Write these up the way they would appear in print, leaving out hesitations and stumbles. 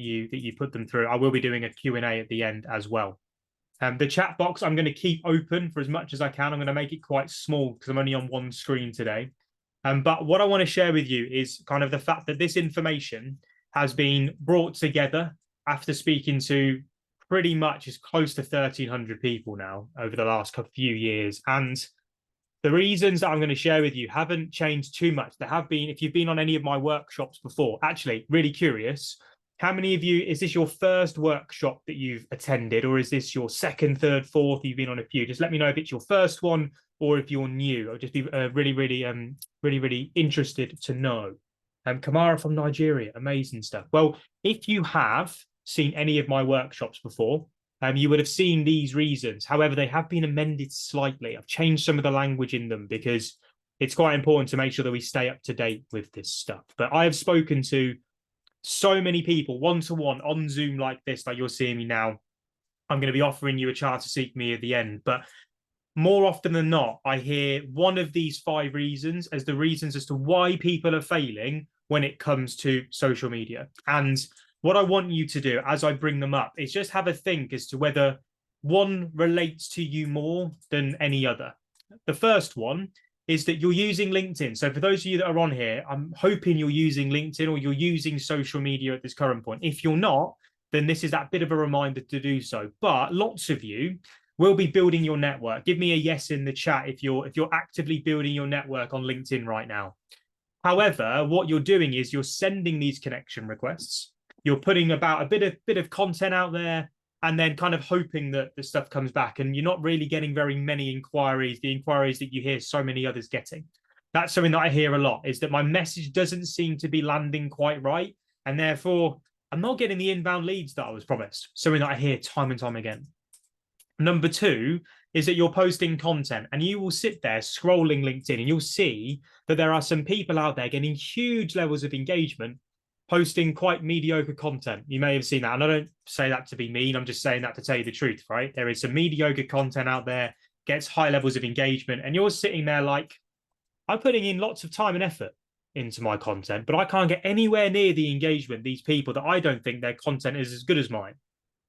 you put them through. I will be doing a Q&A at the end as well. The chat box I'm going to keep open for as much as I can. I'm going to make it quite small because I'm only on one screen today. But what I want to share with you is kind of the fact that this information has been brought together after speaking to pretty much as close to 1,300 people now over the last few years. And the reasons that I'm going to share with you haven't changed too much. There have been, if you've been on any of my workshops before, actually, really curious, how many of you, is this your first workshop that you've attended, or is this your second, third, fourth? You've been on a few. Just let me know if it's your first one or if you're new. I'll just be really interested to know. Kamara from Nigeria, amazing stuff. Well, if you have seen any of my workshops before, you would have seen these reasons. However, they have been amended slightly. I've changed some of the language in them because it's quite important to make sure that we stay up to date with this stuff. But I have spoken to so many people one-to-one on Zoom like this, like you're seeing me now. I'm going to be offering you a chance to seek me at the end. But more often than not, I hear one of these 5 reasons as the reasons as to why people are failing when it comes to social media. And what I want you to do as I bring them up is just have a think as to whether one relates to you more than any other. The first one is that you're using LinkedIn. So for those of you that are on here, I'm hoping you're using LinkedIn or you're using social media at this current point. If you're not, then this is that bit of a reminder to do so. But lots of you will be building your network. Give me a yes in the chat if you're actively building your network on LinkedIn right now. However, what you're doing is you're sending these connection requests. You're putting about a bit of content out there, and then kind of hoping that the stuff comes back, and you're not really getting very many inquiries, the inquiries that you hear so many others getting. That's something that I hear a lot, is that my message doesn't seem to be landing quite right, and therefore I'm not getting the inbound leads that I was promised, something that I hear time and time again. Number 2 is that you're posting content, and you will sit there scrolling LinkedIn and you'll see that there are some people out there getting huge levels of engagement posting quite mediocre content. You may have seen that. And I don't say that to be mean. I'm just saying that to tell you the truth, right? There is some mediocre content out there, gets high levels of engagement. And you're sitting there like, I'm putting in lots of time and effort into my content, but I can't get anywhere near the engagement, these people that I don't think their content is as good as mine.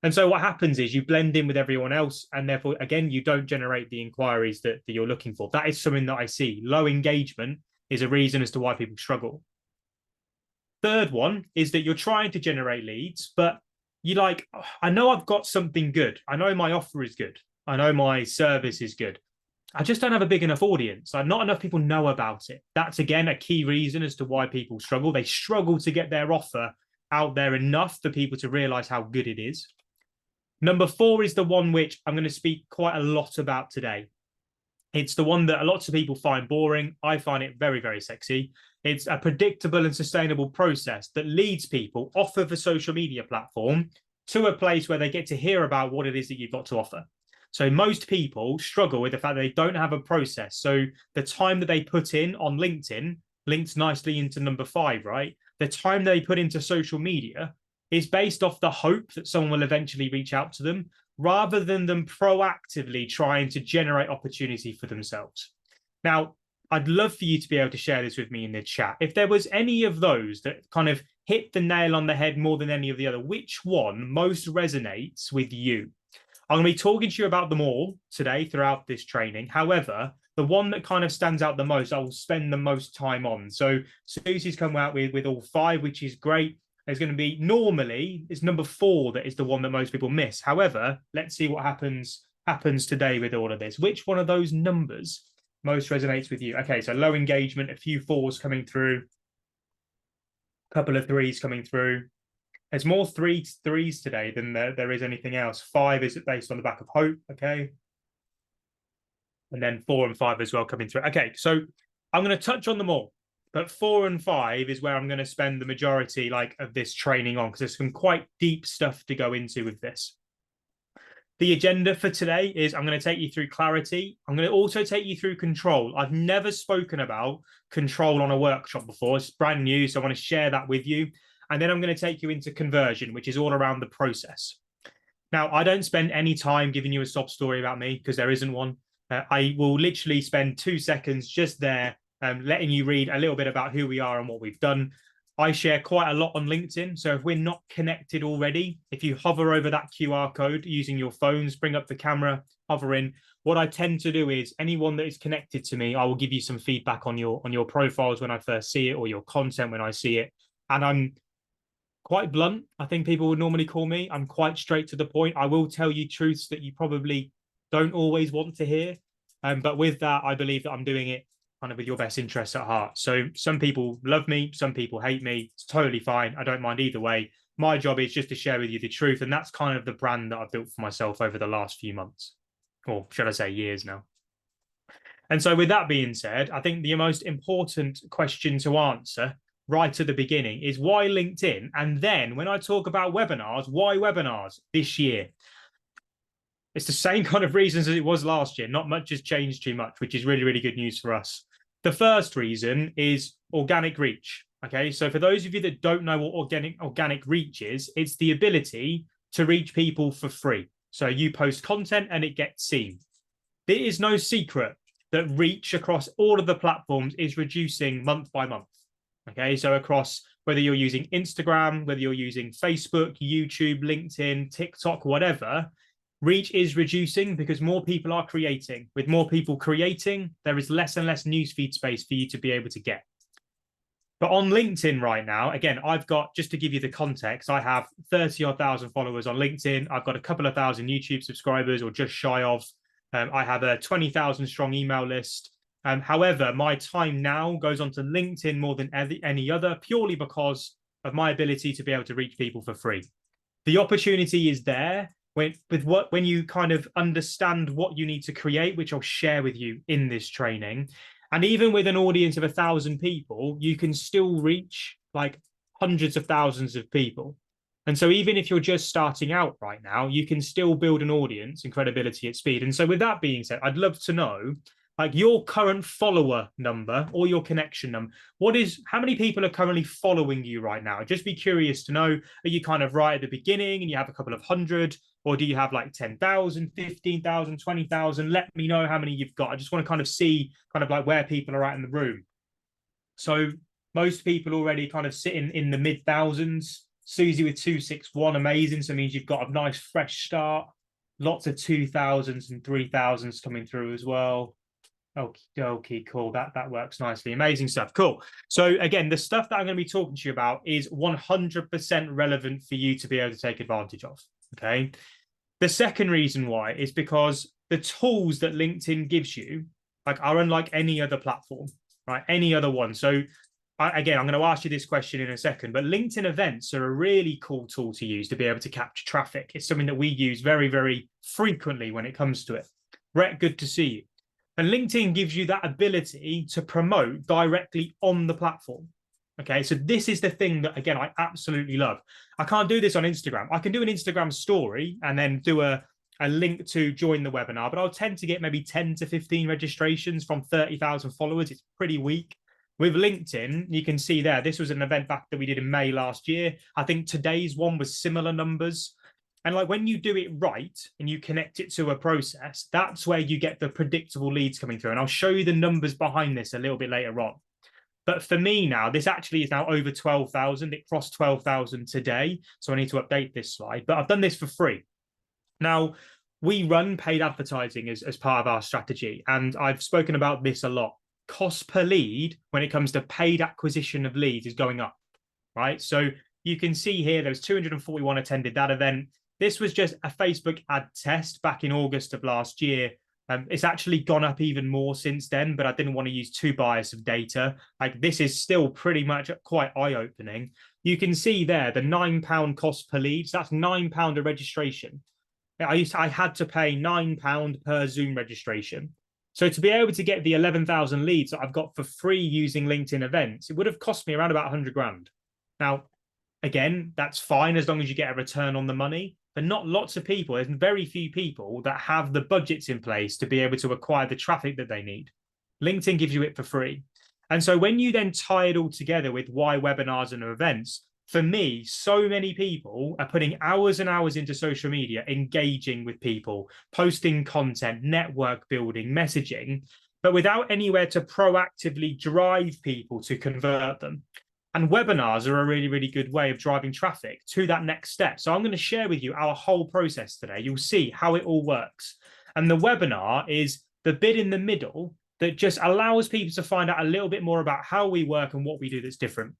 And so what happens is you blend in with everyone else. And therefore, again, you don't generate the inquiries that you're looking for. That is something that I see. Low engagement is a reason as to why people struggle. Third one is that you're trying to generate leads, but you're like, oh, I know I've got something good. I know my offer is good. I know my service is good. I just don't have a big enough audience. Not enough people know about it. That's, again, a key reason as to why people struggle. They struggle to get their offer out there enough for people to realize how good it is. Number 4 is the one which I'm going to speak quite a lot about today. It's the one that a lot of people find boring. I find it very, very sexy. It's a predictable and sustainable process that leads people off of a social media platform to a place where they get to hear about what it is that you've got to offer. So most people struggle with the fact that they don't have a process. So the time that they put in on LinkedIn links nicely into number 5, right? The time they put into social media is based off the hope that someone will eventually reach out to them, rather than them proactively trying to generate opportunity for themselves. Now, I'd love for you to be able to share this with me in the chat. If there was any of those that kind of hit the nail on the head more than any of the other, which one most resonates with you? I'm going to be talking to you about them all today throughout this training. However, the one that kind of stands out the most, I will spend the most time on. So Susie's come out with all 5, which is great. There's going to be, normally, it's number 4 that is the one that most people miss. However, let's see what happens today with all of this. Which one of those numbers most resonates with you? Okay, so low engagement, a few 4s coming through, a couple of 3s coming through. There's more threes today than there is anything else. 5 is based on the back of hope, okay? And then 4 and 5 as well coming through. Okay, so I'm going to touch on them all. But 4 and 5 is where I'm going to spend the majority of this training on, because there's some quite deep stuff to go into with this. The agenda for today is I'm going to take you through clarity. I'm going to also take you through control. I've never spoken about control on a workshop before. It's brand new, so I want to share that with you. And then I'm going to take you into conversion, which is all around the process. Now, I don't spend any time giving you a sob story about me, because there isn't one. I will literally spend 2 seconds just there letting you read a little bit about who we are and what we've done. I share quite a lot on LinkedIn. So if we're not connected already, if you hover over that QR code using your phones, bring up the camera, hover in. What I tend to do is anyone that is connected to me, I will give you some feedback on your profiles when I first see it, or your content when I see it. And I'm quite blunt. I think people would normally call me. I'm quite straight to the point. I will tell you truths that you probably don't always want to hear. But with that, I believe that I'm doing it kind of with your best interests at heart. So some people love me, some people hate me. It's totally fine. I don't mind either way. My job is just to share with you the truth. And that's kind of the brand that I've built for myself over the last few months, or should I say years now. And so with that being said, I think the most important question to answer right at the beginning is why LinkedIn? And then when I talk about webinars, why webinars this year? It's the same kind of reasons as it was last year. Not much has changed too much, which is really, really good news for us. The first reason is organic reach. Okay, so for those of you that don't know what organic reach is, it's the ability to reach people for free. So you post content and it gets seen. There is no secret that reach across all of the platforms is reducing month by month. Okay, so across whether you're using Instagram, whether you're using Facebook, YouTube, LinkedIn, TikTok, whatever, reach is reducing because more people are creating. With more people creating, there is less and less newsfeed space for you to be able to get. But on LinkedIn right now, again, I've got, just to give you the context, I have 30 odd thousand followers on LinkedIn. I've got a couple of thousand YouTube subscribers, or just shy of. I have a 20,000 strong email list. However, my time now goes on to LinkedIn more than any other, purely because of my ability to be able to reach people for free. The opportunity is there when you kind of understand what you need to create, which I'll share with you in this training. And even with an audience of 1,000 people, you can still reach like hundreds of thousands of people. And so even if you're just starting out right now, you can still build an audience and credibility at speed. And so with that being said, I'd love to know like your current follower number or your connection number. How many people are currently following you right now? I'd just be curious to know, are you kind of right at the beginning and you have a couple of hundred, or do you have like 10,000, 15,000, 20,000? Let me know how many you've got. I just want to kind of see kind of like where people are at in the room. So most people already kind of sitting in the mid thousands. Susie with 261, amazing. So it means you've got a nice fresh start. Lots of 2,000s and 3,000s coming through as well. Okay, cool. That works nicely. Amazing stuff. Cool. So again, the stuff that I'm going to be talking to you about is 100% relevant for you to be able to take advantage of. Okay. The second reason why is because the tools that LinkedIn gives you like are unlike any other platform, right? Any other one. So again, I'm going to ask you this question in a second, but LinkedIn events are a really cool tool to use to be able to capture traffic. It's something that we use very, very frequently when it comes to it. Rhett, good to see you. And LinkedIn gives you that ability to promote directly on the platform. Okay, so this is the thing that, again, I absolutely love. I can't do this on Instagram. I can do an Instagram story and then do a link to join the webinar, but I'll tend to get maybe 10 to 15 registrations from 30,000 followers. It's pretty weak. With LinkedIn, you can see there, this was an event back that we did in May last year. I think today's one was similar numbers. And like when you do it right and you connect it to a process, that's where you get the predictable leads coming through. And I'll show you the numbers behind this a little bit later on. But for me now, this actually is now over 12,000. It crossed 12,000 today. So I need to update this slide, but I've done this for free. Now, we run paid advertising as part of our strategy. And I've spoken about this a lot. Cost per lead when it comes to paid acquisition of leads is going up, right? So you can see here, there was 241 attended that event. This was just a Facebook ad test back in August of last year. It's actually gone up even more since then, but I didn't want to use too biased of data. Like this is still pretty much quite eye-opening. You can see there the £9 cost per lead. So that's £9 a registration. I had to pay £9 per Zoom registration. So to be able to get the 11,000 leads that I've got for free using LinkedIn events, it would have cost me around about 100 grand. Now, again, that's fine as long as you get a return on the money, but not lots of people. There's very few people that have the budgets in place to be able to acquire the traffic that they need. LinkedIn gives you it for free. And so when you then tie it all together with why webinars and events, for me, so many people are putting hours and hours into social media, engaging with people, posting content, network building, messaging, but without anywhere to proactively drive people to convert them. And webinars are a really, really good way of driving traffic to that next step. So I'm going to share with you our whole process today. You'll see how it all works. And the webinar is the bit in the middle that just allows people to find out a little bit more about how we work and what we do that's different.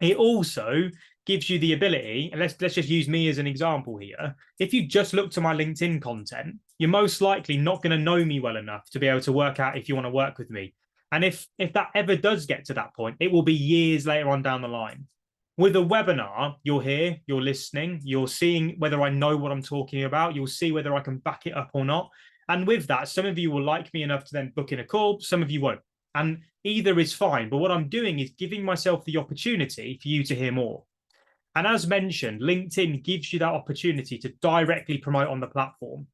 It also gives you the ability, and let's just use me as an example here. If you just look to my LinkedIn content, you're most likely not going to know me well enough to be able to work out if you want to work with me. And if that ever does get to that point, it will be years later on down the line. With a webinar, you're here, you're listening, you're seeing whether I know what I'm talking about, you'll see whether I can back it up or not. And with that, some of you will like me enough to then book in a call, some of you won't. And either is fine. But what I'm doing is giving myself the opportunity for you to hear more. And as mentioned, LinkedIn gives you that opportunity to directly promote on the platform.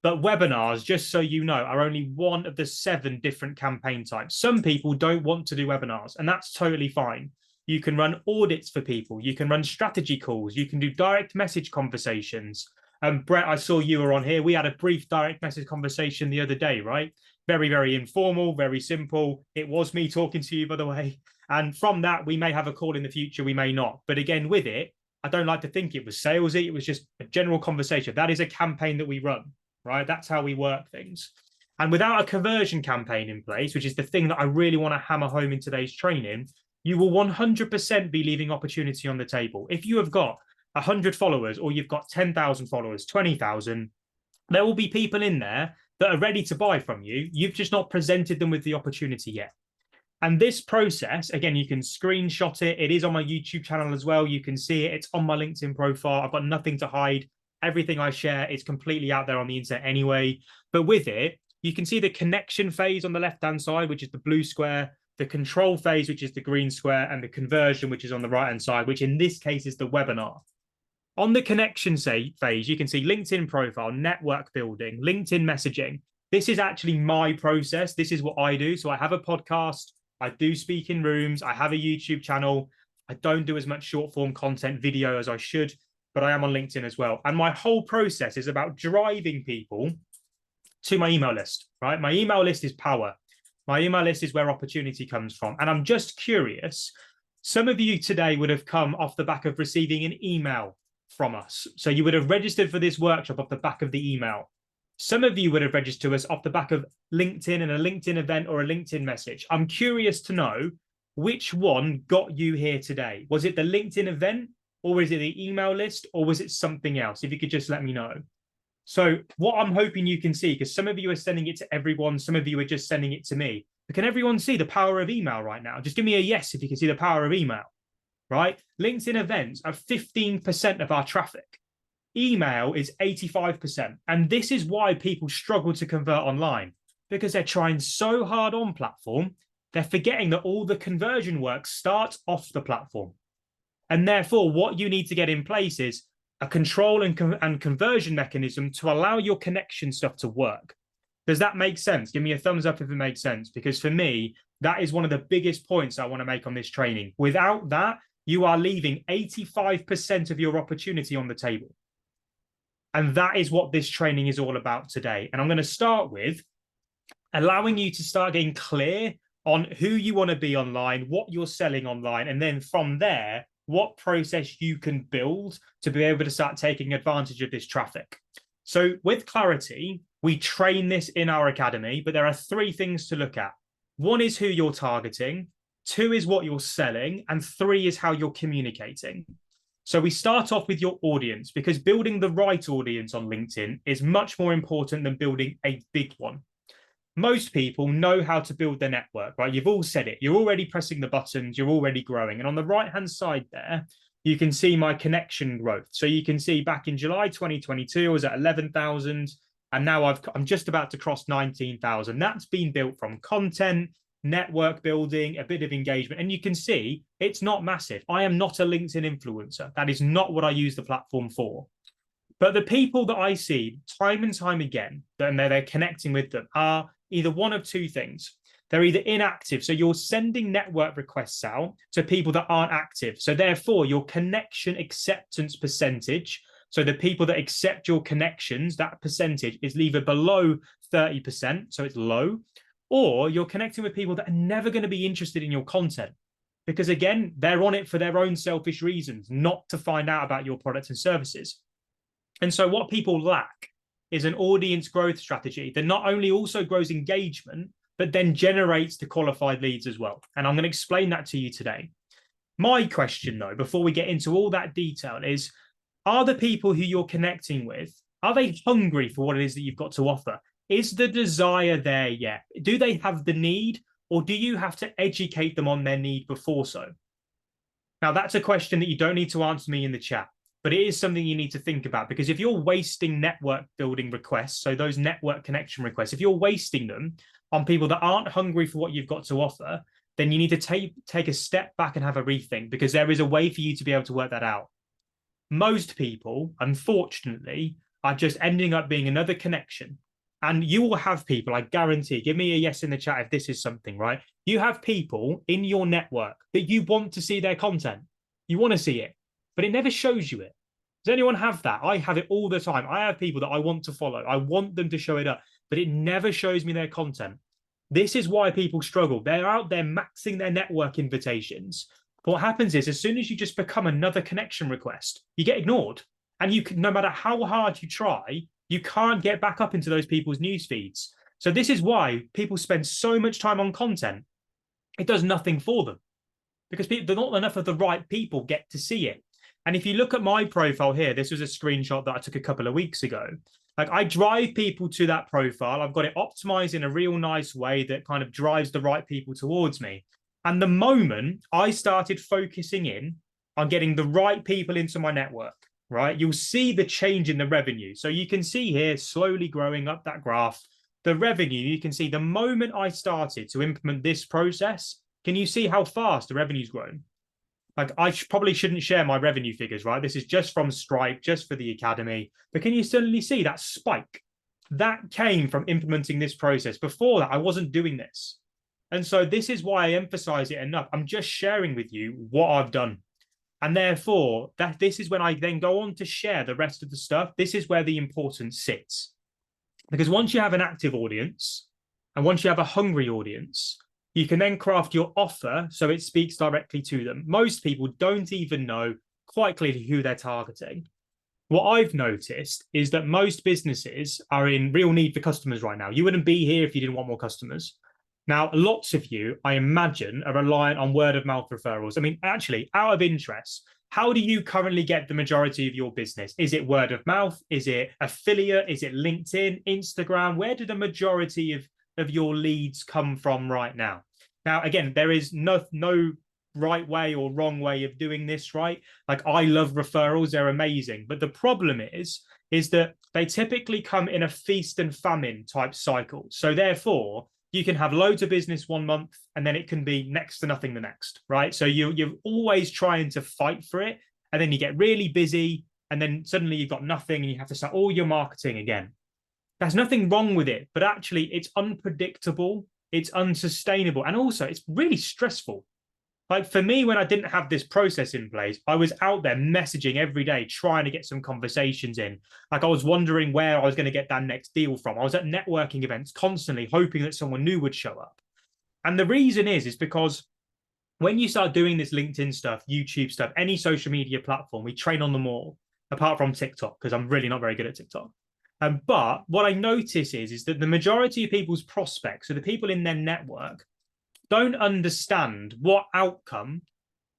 But webinars, just so you know, are only one of the 7 different campaign types. Some people don't want to do webinars, and that's totally fine. You can run audits for people. You can run strategy calls. You can do direct message conversations. Brett, I saw you were on here. We had a brief direct message conversation the other day, right? Very, very informal, very simple. It was me talking to you, by the way. And from that, we may have a call in the future. We may not. But again, with it, I don't like to think it was salesy. It was just a general conversation. That is a campaign that we run, right? That's how we work things. And without a conversion campaign in place, which is the thing that I really want to hammer home in today's training, you will 100% be leaving opportunity on the table. If you have got 100 followers or you've got 10,000 followers, 20,000, there will be people in there that are ready to buy from you. You've just not presented them with the opportunity yet. And this process, again, you can screenshot it. It is on my YouTube channel as well. You can see it. It's on my LinkedIn profile. I've got nothing to hide. Everything I share is completely out there on the internet anyway. But with it, you can see the connection phase on the left-hand side, which is the blue square, the control phase, which is the green square, and the conversion, which is on the right-hand side, which in this case is the webinar. On the connection phase, you can see LinkedIn profile, network building, LinkedIn messaging. This is actually my process. This is what I do. So I have a podcast. I do speak in rooms. I have a YouTube channel. I don't do as much short form content video as I should, but I am on LinkedIn as well. And my whole process is about driving people to my email list, right? My email list is power. My email list is where opportunity comes from. And I'm just curious, some of you today would have come off the back of receiving an email from us. So you would have registered for this workshop off the back of the email. Some of you would have registered us off the back of LinkedIn and a LinkedIn event or a LinkedIn message. I'm curious to know which one got you here today. Was it the LinkedIn event, or is it the email list, or was it something else? If you could just let me know. So what I'm hoping you can see, because some of you are sending it to everyone, some of you are just sending it to me. But can everyone see the power of email right now? Just give me a yes if you can see the power of email, right? LinkedIn events are 15% of our traffic. Email is 85%. And this is why people struggle to convert online, because they're trying so hard on platform, they're forgetting that all the conversion work starts off the platform. And therefore, what you need to get in place is a control and conversion mechanism to allow your connection stuff to work. Does that make sense? Give me a thumbs up if it makes sense, because for me, that is one of the biggest points I want to make on this training. Without that, you are leaving 85% of your opportunity on the table. And that is what this training is all about today. And I'm going to start with allowing you to start getting clear on who you want to be online, what you're selling online, and then from there, what process you can build to be able to start taking advantage of this traffic. So with clarity, we train this in our academy, but there are 3 things to look at. 1 is who you're targeting, 2 is what you're selling, and 3 is how you're communicating. So we start off with your audience, because building the right audience on LinkedIn is much more important than building a big one. Most people know how to build their network, right? You've all said it. You're already pressing the buttons. You're already growing. And on the right-hand side there, you can see my connection growth. So you can see back in July 2022, I was at 11,000. And now I'm just about to cross 19,000. That's been built from content, network building, a bit of engagement. And you can see it's not massive. I am not a LinkedIn influencer. That is not what I use the platform for. But the people that I see time and time again, and they're connecting with them, are either one of 2 things. They're either inactive, so you're sending network requests out to people that aren't active. So therefore, your connection acceptance percentage, so the people that accept your connections, that percentage is either below 30%, so it's low, or you're connecting with people that are never going to be interested in your content. because again, they're on it for their own selfish reasons, not to find out about your products and services. And so what people lack is an audience growth strategy that not only also grows engagement, but then generates the qualified leads as well. And I'm going to explain that to you today. My question, though, before we get into all that detail is, are the people who you're connecting with, are they hungry for what it is that you've got to offer? Is the desire there yet? Do they have the need, or do you have to educate them on their need before so? Now, that's a question that you don't need to answer me in the chat, but it is something you need to think about, because if you're wasting network building requests, so those network connection requests, if you're wasting them on people that aren't hungry for what you've got to offer, then you need to take a step back and have a rethink, because there is a way for you to be able to work that out. Most people, unfortunately, are just ending up being another connection. And you will have people, I guarantee, give me a yes in the chat if this is something, right? You have people in your network that you want to see their content. You want to see it, but it never shows you it. Does anyone have that? I have it all the time. I have people that I want to follow. I want them to show it up, but it never shows me their content. This is why people struggle. They're out there maxing their network invitations. But what happens is, as soon as you just become another connection request, you get ignored. And you can, no matter how hard you try, you can't get back up into those people's news feeds. So this is why people spend so much time on content. It does nothing for them, because not enough of the right people get to see it. And if you look at my profile here, this was a screenshot that I took a couple of weeks ago. Like, I drive people to that profile. I've got it optimized in a real nice way that kind of drives the right people towards me. And the moment I started focusing in on getting the right people into my network, right, you'll see the change in the revenue. So you can see here, slowly growing up that graph, the revenue, you can see the moment I started to implement this process, can you see how fast the revenue's grown? Like, I probably shouldn't share my revenue figures, right? This is just from Stripe, just for the Academy. But can you suddenly see that spike? That came from implementing this process. Before that, I wasn't doing this. And so this is why I emphasize it enough. I'm just sharing with you what I've done. And therefore, this is when I then go on to share the rest of the stuff. This is where the importance sits. Because once you have an active audience, and once you have a hungry audience, you can then craft your offer so it speaks directly to them. Most people don't even know quite clearly who they're targeting. What I've noticed is that most businesses are in real need for customers right now. You wouldn't be here if you didn't want more customers. Now, lots of you, I imagine, are reliant on word of mouth referrals. I mean, actually, out of interest, how do you currently get the majority of your business? Is it word of mouth? Is it affiliate? Is it LinkedIn, Instagram? Where do the majority of your leads come from right now? Now, again, there is no right way or wrong way of doing this, right? Like, I love referrals. They're amazing. But the problem is that they typically come in a feast and famine type cycle. So therefore, you can have loads of business one month and then it can be next to nothing the next, right? So you're always trying to fight for it, and then you get really busy and then suddenly you've got nothing and you have to start all your marketing again. There's nothing wrong with it, but actually it's unpredictable, it's unsustainable, and also it's really stressful. Like, for me, when I didn't have this process in place, I was out there messaging every day, trying to get some conversations in. Like, I was wondering where I was going to get that next deal from. I was at networking events constantly, hoping that someone new would show up. And the reason is because when you start doing this LinkedIn stuff, YouTube stuff, any social media platform, we train on them all, apart from TikTok, because I'm really not very good at TikTok. But what I notice is that the majority of people's prospects, so the people in their network, don't understand what outcome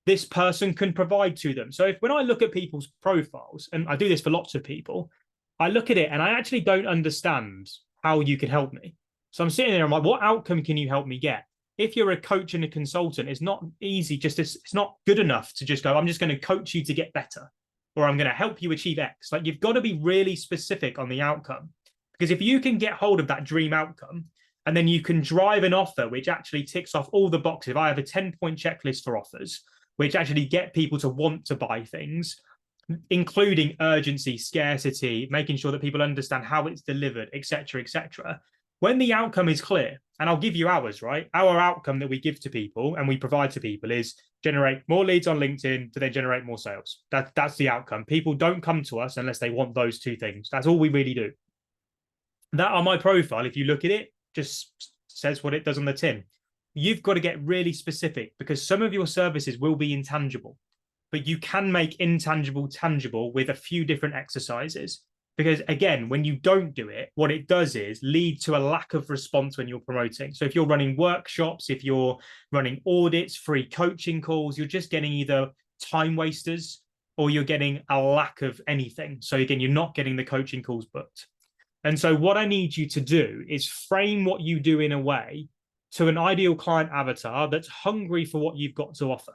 this person can provide to them. So when I look at people's profiles, and I do this for lots of people, I look at it and I actually don't understand how you could help me. So I'm sitting there, I'm like, what outcome can you help me get? If you're a coach and a consultant, it's not easy, it's not good enough to just go, I'm just going to coach you to get better, or I'm going to help you achieve X. Like, you've got to be really specific on the outcome. Because if you can get hold of that dream outcome, and then you can drive an offer which actually ticks off all the boxes. If I have a 10-point checklist for offers, which actually get people to want to buy things, including urgency, scarcity, making sure that people understand how it's delivered, etc., etc. When the outcome is clear, and I'll give you ours, right? Our outcome that we give to people and we provide to people is generate more leads on LinkedIn to then generate more sales. That's the outcome. People don't come to us unless they want those two things. That's all we really do. That on my profile, if you look at it, just says what it does on the tin. you've got to get really specific, because some of your services will be intangible, but you can make intangible tangible with a few different exercises. Because again, when you don't do it, what it does is lead to a lack of response when you're promoting. So if you're running workshops, if you're running audits, free coaching calls, you're just getting either time wasters or you're getting a lack of anything. So again, you're not getting the coaching calls booked. And so what I need you to do is frame what you do in a way to an ideal client avatar that's hungry for what you've got to offer.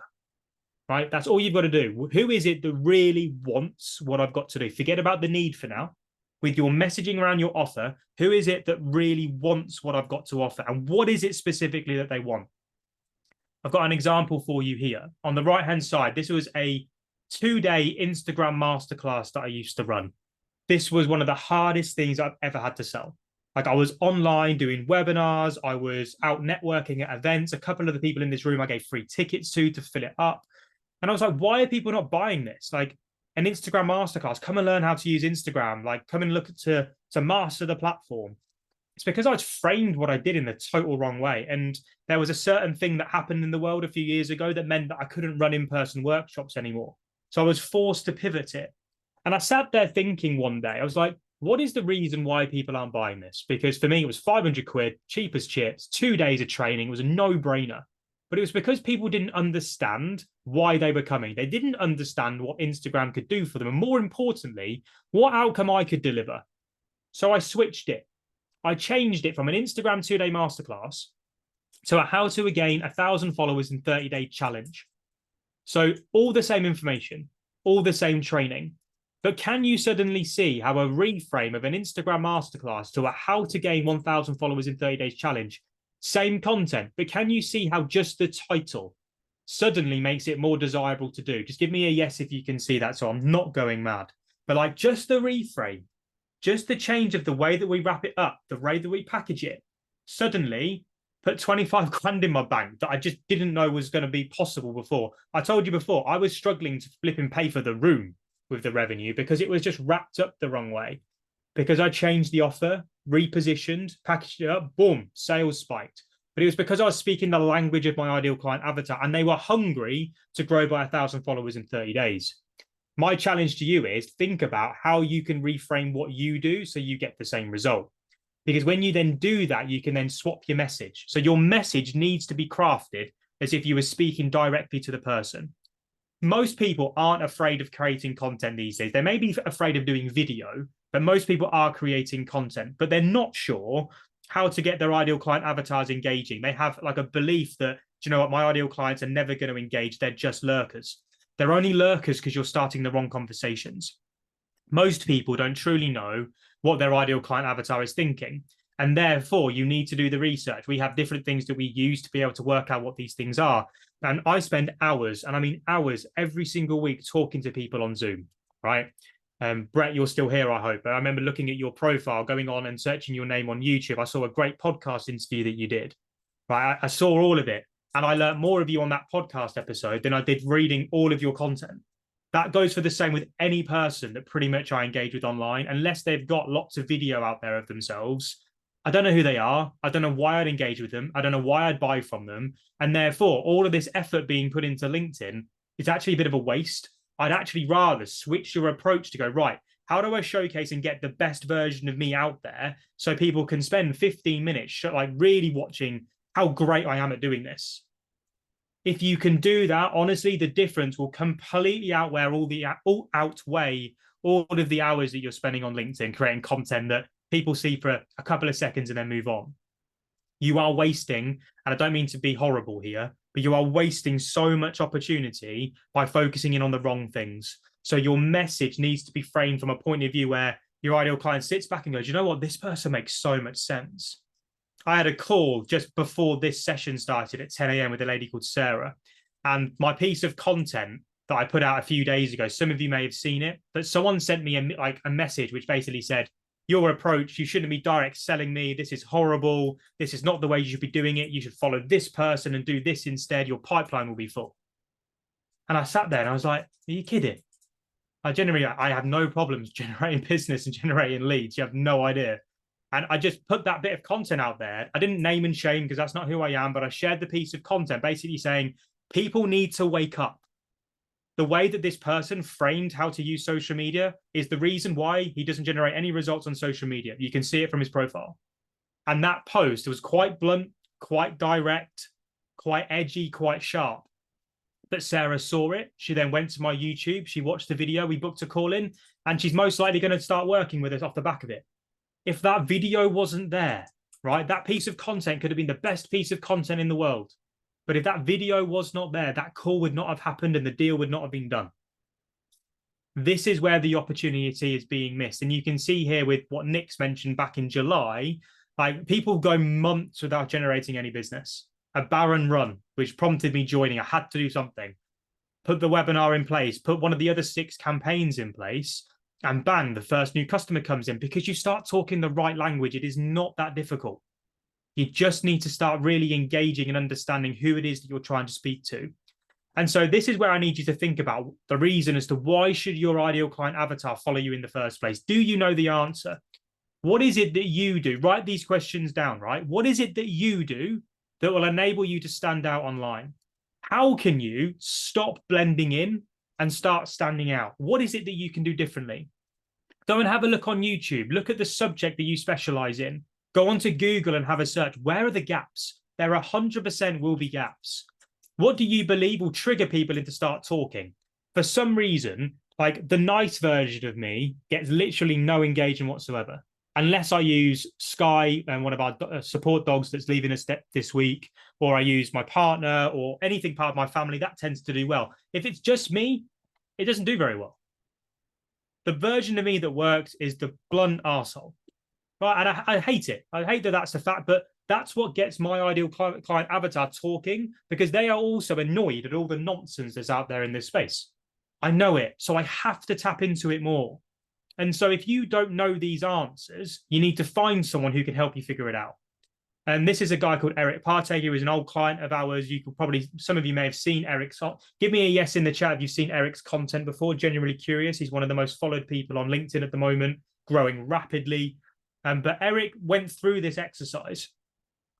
Right? That's all you've got to do. Who is it that really wants what I've got to do? Forget about the need for now. With your messaging around your offer, who is it that really wants what I've got to offer? And what is it specifically that they want? I've got an example for you here. On the right-hand side, this was a 2-day Instagram masterclass that I used to run. This was one of the hardest things I've ever had to sell. Like, I was online doing webinars. I was out networking at events. A couple of the people in this room I gave free tickets to fill it up. And I was like, why are people not buying this? Like, an Instagram masterclass, come and learn how to use Instagram. Like, come and look to master the platform. It's because I'd framed what I did in the total wrong way. And there was a certain thing that happened in the world a few years ago that meant that I couldn't run in-person workshops anymore. So I was forced to pivot it. And I sat there thinking one day, I was like, what is the reason why people aren't buying this? Because for me, it was 500 quid, cheap as chips, 2 days of training. It was a no-brainer. But it was because people didn't understand why they were coming. They didn't understand what Instagram could do for them. And more importantly, what outcome I could deliver. So I switched it. I changed it from an Instagram 2-day masterclass to a how to gain 1,000 followers in 30-day challenge. So all the same information, all the same training. But can you suddenly see how a reframe of an Instagram masterclass to a how to gain 1,000 followers in 30 days challenge, same content, but can you see how just the title suddenly makes it more desirable to do? Just give me a yes if you can see that, so I'm not going mad. But like, just the reframe, just the change of the way that we wrap it up, the way that we package it, suddenly put 25 grand in my bank that I just didn't know was going to be possible before. I told you before, I was struggling to flip and pay for the room with the revenue because it was just wrapped up the wrong way. Because I changed the offer, repositioned, packaged it up, boom, sales spiked. But it was because I was speaking the language of my ideal client avatar and they were hungry to grow by 1,000 followers in 30 days. My challenge to you is think about how you can reframe what you do so you get the same result. Because when you then do that, you can then swap your message. So your message needs to be crafted as if you were speaking directly to the person. Most people aren't afraid of creating content these days. They may be afraid of doing video, but most people are creating content, but they're not sure how to get their ideal client avatars engaging. They have like a belief that, do you know what, my ideal clients are never going to engage. They're just lurkers. They're only lurkers because you're starting the wrong conversations. Most people don't truly know what their ideal client avatar is thinking. And therefore, you need to do the research. We have different things that we use to be able to work out what these things are. And I spend hours, and I mean hours, every single week talking to people on Zoom, right? Brett, you're still here, I hope. I remember looking at your profile, going on and searching your name on YouTube. I saw a great podcast interview that you did, right? I saw all of it. And I learned more of you on that podcast episode than I did reading all of your content. That goes for the same with any person that pretty much I engage with online, unless they've got lots of video out there of themselves. I don't know who they are. I don't know why I'd engage with them. I don't know why I'd buy from them. And therefore, all of this effort being put into LinkedIn is actually a bit of a waste. I'd actually rather switch your approach to go, right, how do I showcase and get the best version of me out there so people can spend 15 minutes like really watching how great I am at doing this? If you can do that, honestly, the difference will completely outweigh all of the hours that you're spending on LinkedIn creating content that people see for a couple of seconds and then move on. You are wasting, and I don't mean to be horrible here, but you are wasting so much opportunity by focusing in on the wrong things. So your message needs to be framed from a point of view where your ideal client sits back and goes, you know what, this person makes so much sense. I had a call just before this session started at 10 a.m. with a lady called Sarah. And my piece of content that I put out a few days ago, some of you may have seen it, but someone sent me a message which basically said, your approach, you shouldn't be direct selling me. This is horrible. This is not the way you should be doing it. You should follow this person and do this instead. Your pipeline will be full. And I sat there and I was like, are you kidding? I have no problems generating business and generating leads. You have no idea. And I just put that bit of content out there. I didn't name and shame because that's not who I am, but I shared the piece of content basically saying people need to wake up. The way that this person framed how to use social media is the reason why he doesn't generate any results on social media. You can see it from his profile. And that post was quite blunt, quite direct, quite edgy, quite sharp. But Sarah saw it. She then went to my YouTube. She watched the video. We booked a call in, and she's most likely going to start working with us off the back of it. If that video wasn't there, right, that piece of content could have been the best piece of content in the world. But if that video was not there, that call would not have happened and the deal would not have been done. This is where the opportunity is being missed. And you can see here with what Nick's mentioned back in July, like people go months without generating any business. A barren run, which prompted me joining. I had to do something. Put the webinar in place, put one of the other 6 campaigns in place, and bang, the first new customer comes in. Because you start talking the right language, it is not that difficult. You just need to start really engaging and understanding who it is that you're trying to speak to. And so this is where I need you to think about the reason as to why should your ideal client avatar follow you in the first place? Do you know the answer? What is it that you do? Write these questions down, right? What is it that you do that will enable you to stand out online? How can you stop blending in and start standing out? What is it that you can do differently? Go and have a look on YouTube. Look at the subject that you specialize in. Go onto Google and have a search. Where are the gaps? There 100% will be gaps. What do you believe will trigger people into start talking? For some reason, like the nice version of me gets literally no engagement whatsoever. Unless I use Sky and one of our support dogs that's leaving us this week, or I use my partner or anything part of my family, that tends to do well. If it's just me, it doesn't do very well. The version of me that works is the blunt arsehole. Right? And I hate it. I hate that that's the fact, but that's what gets my ideal client avatar talking, because they are also annoyed at all the nonsense that's out there in this space. I know it, so I have to tap into it more. And so if you don't know these answers, you need to find someone who can help you figure it out. And this is a guy called Eric Partey, who is an old client of ours. You could probably, some of you may have seen Eric's. Give me a yes in the chat if you've seen Eric's content before. Genuinely curious. He's one of the most followed people on LinkedIn at the moment, growing rapidly. But Eric went through this exercise.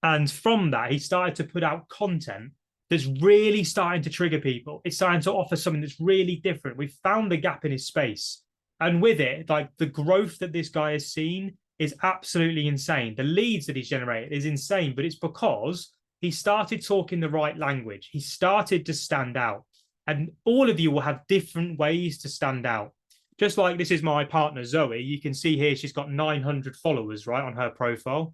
And from that, he started to put out content that's really starting to trigger people. It's starting to offer something that's really different. We've found a gap in his space. And with it, like the growth that this guy has seen is absolutely insane. The leads that he's generated is insane, but it's because he started talking the right language. He started to stand out. And all of you will have different ways to stand out. Just like this is my partner, Zoe. You can see here she's got 900 followers, right, on her profile.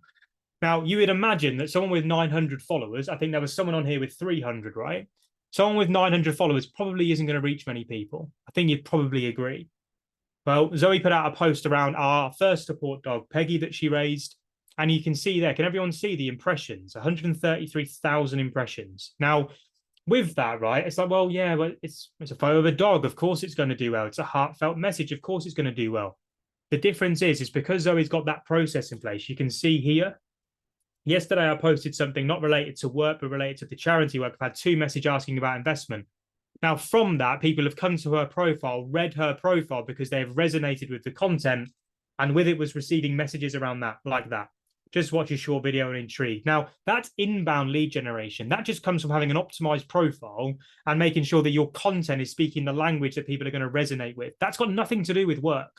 Now, you would imagine that someone with 900 followers, I think there was someone on here with 300, right? Someone with 900 followers probably isn't going to reach many people. I think you'd probably agree. Well, Zoe put out a post around our first support dog, Peggy, that she raised. And you can see there, can everyone see the impressions? 133,000 impressions. Now, with that, right, it's like, well, yeah, well, it's a photo of a dog. Of course it's going to do well. It's a heartfelt message. Of course it's going to do well. The difference is because Zoe's got that process in place. You can see here, yesterday I posted something not related to work, but related to the charity work. I've had 2 messages asking about investment. Now, from that, people have come to her profile, read her profile because they've resonated with the content, and with it was receiving messages around that, like that. Just watch a short video and intrigue. Now, that's inbound lead generation. That just comes from having an optimized profile and making sure that your content is speaking the language that people are going to resonate with. That's got nothing to do with work.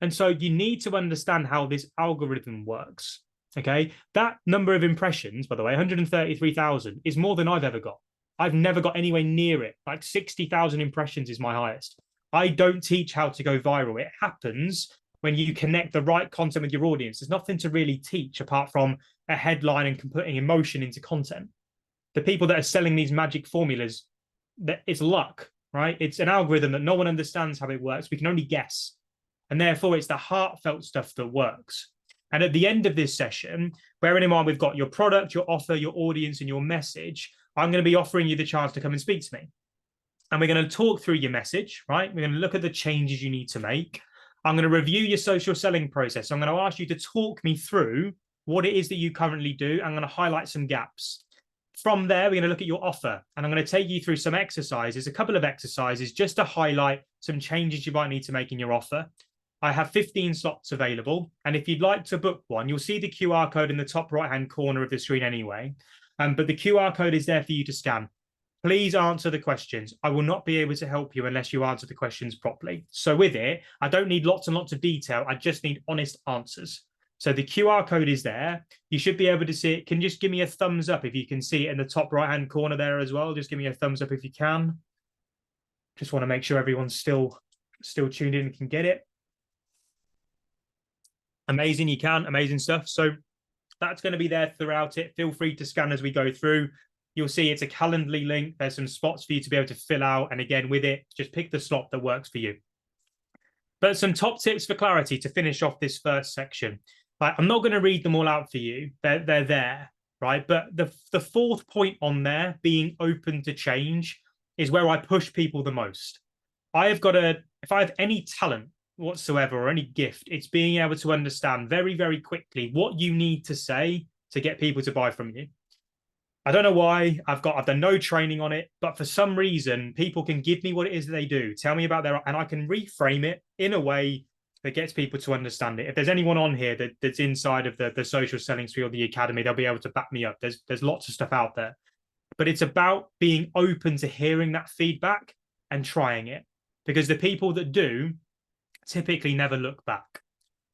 And so you need to understand how this algorithm works. Okay. That number of impressions, by the way, 133,000 is more than I've ever got. I've never got anywhere near it. Like 60,000 impressions is my highest. I don't teach how to go viral. It happens when you connect the right content with your audience. There's nothing to really teach apart from a headline and putting emotion into content. The people that are selling these magic formulas, it's luck, right? It's an algorithm that no one understands how it works. We can only guess. And therefore, it's the heartfelt stuff that works. And at the end of this session, bearing in mind we've got your product, your offer, your audience, and your message, I'm going to be offering you the chance to come and speak to me. And we're going to talk through your message, right? We're going to look at the changes you need to make. I'm going to review your social selling process. I'm going to ask you to talk me through what it is that you currently do. I'm going to highlight some gaps. From there, we're going to look at your offer. And I'm going to take you through some exercises, a couple of exercises, just to highlight some changes you might need to make in your offer. I have 15 slots available. And if you'd like to book one, you'll see the QR code in the top right-hand corner of the screen anyway. But the QR code is there for you to scan. Please answer the questions. I will not be able to help you unless you answer the questions properly. So with it, I don't need lots and lots of detail. I just need honest answers. So the QR code is there. You should be able to see it. Can you just give me a thumbs up if you can see it in the top right-hand corner there as well? Just give me a thumbs up if you can. Just want to make sure everyone's still tuned in and can get it. Amazing, you can. Amazing stuff. So that's going to be there throughout it. Feel free to scan as we go through. You'll see it's a Calendly link. There's some spots for you to be able to fill out. And again, with it, just pick the slot that works for you. But some top tips for clarity to finish off this first section. I'm not going to read them all out for you. They're there, right? But the fourth point on there, being open to change, is where I push people the most. If I have any talent whatsoever or any gift, it's being able to understand very, very quickly what you need to say to get people to buy from you. I don't know why. I've done no training on it, but for some reason, people can give me what it is that they do, tell me about and I can reframe it in a way that gets people to understand it. If there's anyone on here that's inside of the social selling suite or the academy, they'll be able to back me up. There's lots of stuff out there, but it's about being open to hearing that feedback and trying it, because the people that do typically never look back.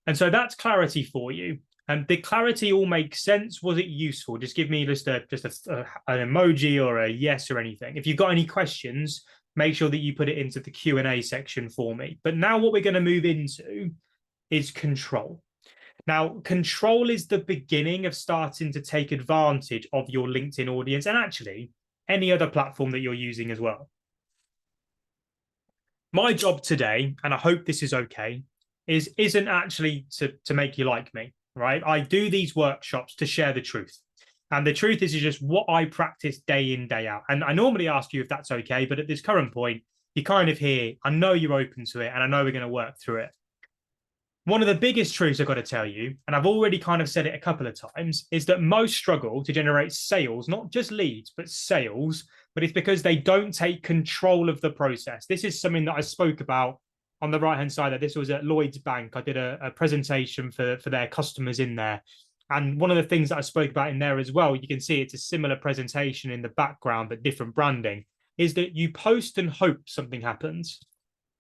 And so that's clarity for you. And the clarity all makes sense. Was it useful? Just give me an emoji or a yes or anything. If you've got any questions, make sure that you put it into the Q&A section for me. But now what we're going to move into is control. Now, control is the beginning of starting to take advantage of your LinkedIn audience and actually any other platform that you're using as well. My job today, and I hope this is okay, isn't actually to make you like me. Right? I do these workshops to share the truth. And the truth is just what I practice day in, day out. And I normally ask you if that's okay, but at this current point, you kind of hear, I know you're open to it, and I know we're going to work through it. One of the biggest truths I've got to tell you, and I've already kind of said it a couple of times, is that most struggle to generate sales, not just leads, but sales, but it's because they don't take control of the process. This is something that I spoke about on the right-hand side. That this was at Lloyd's Bank. I did a presentation for their customers in there. And one of the things that I spoke about in there as well, you can see it's a similar presentation in the background, but different branding, is that you post and hope something happens.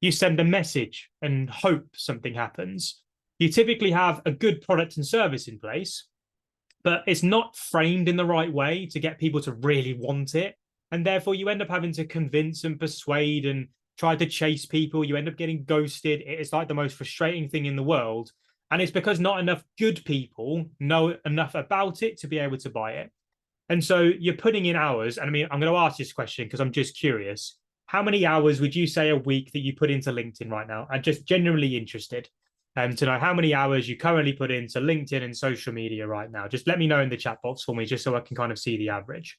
You send a message and hope something happens. You typically have a good product and service in place, but it's not framed in the right way to get people to really want it. And therefore you end up having to convince and persuade and try to chase people. You end up getting ghosted. It's like the most frustrating thing in the world. And it's because not enough good people know enough about it to be able to buy it. And so you're putting in hours. And I mean, I'm going to ask this question because I'm just curious. How many hours would you say a week that you put into LinkedIn right now? I'm just genuinely interested to know how many hours you currently put into LinkedIn and social media right now. Just let me know in the chat box for me, just so I can kind of see the average.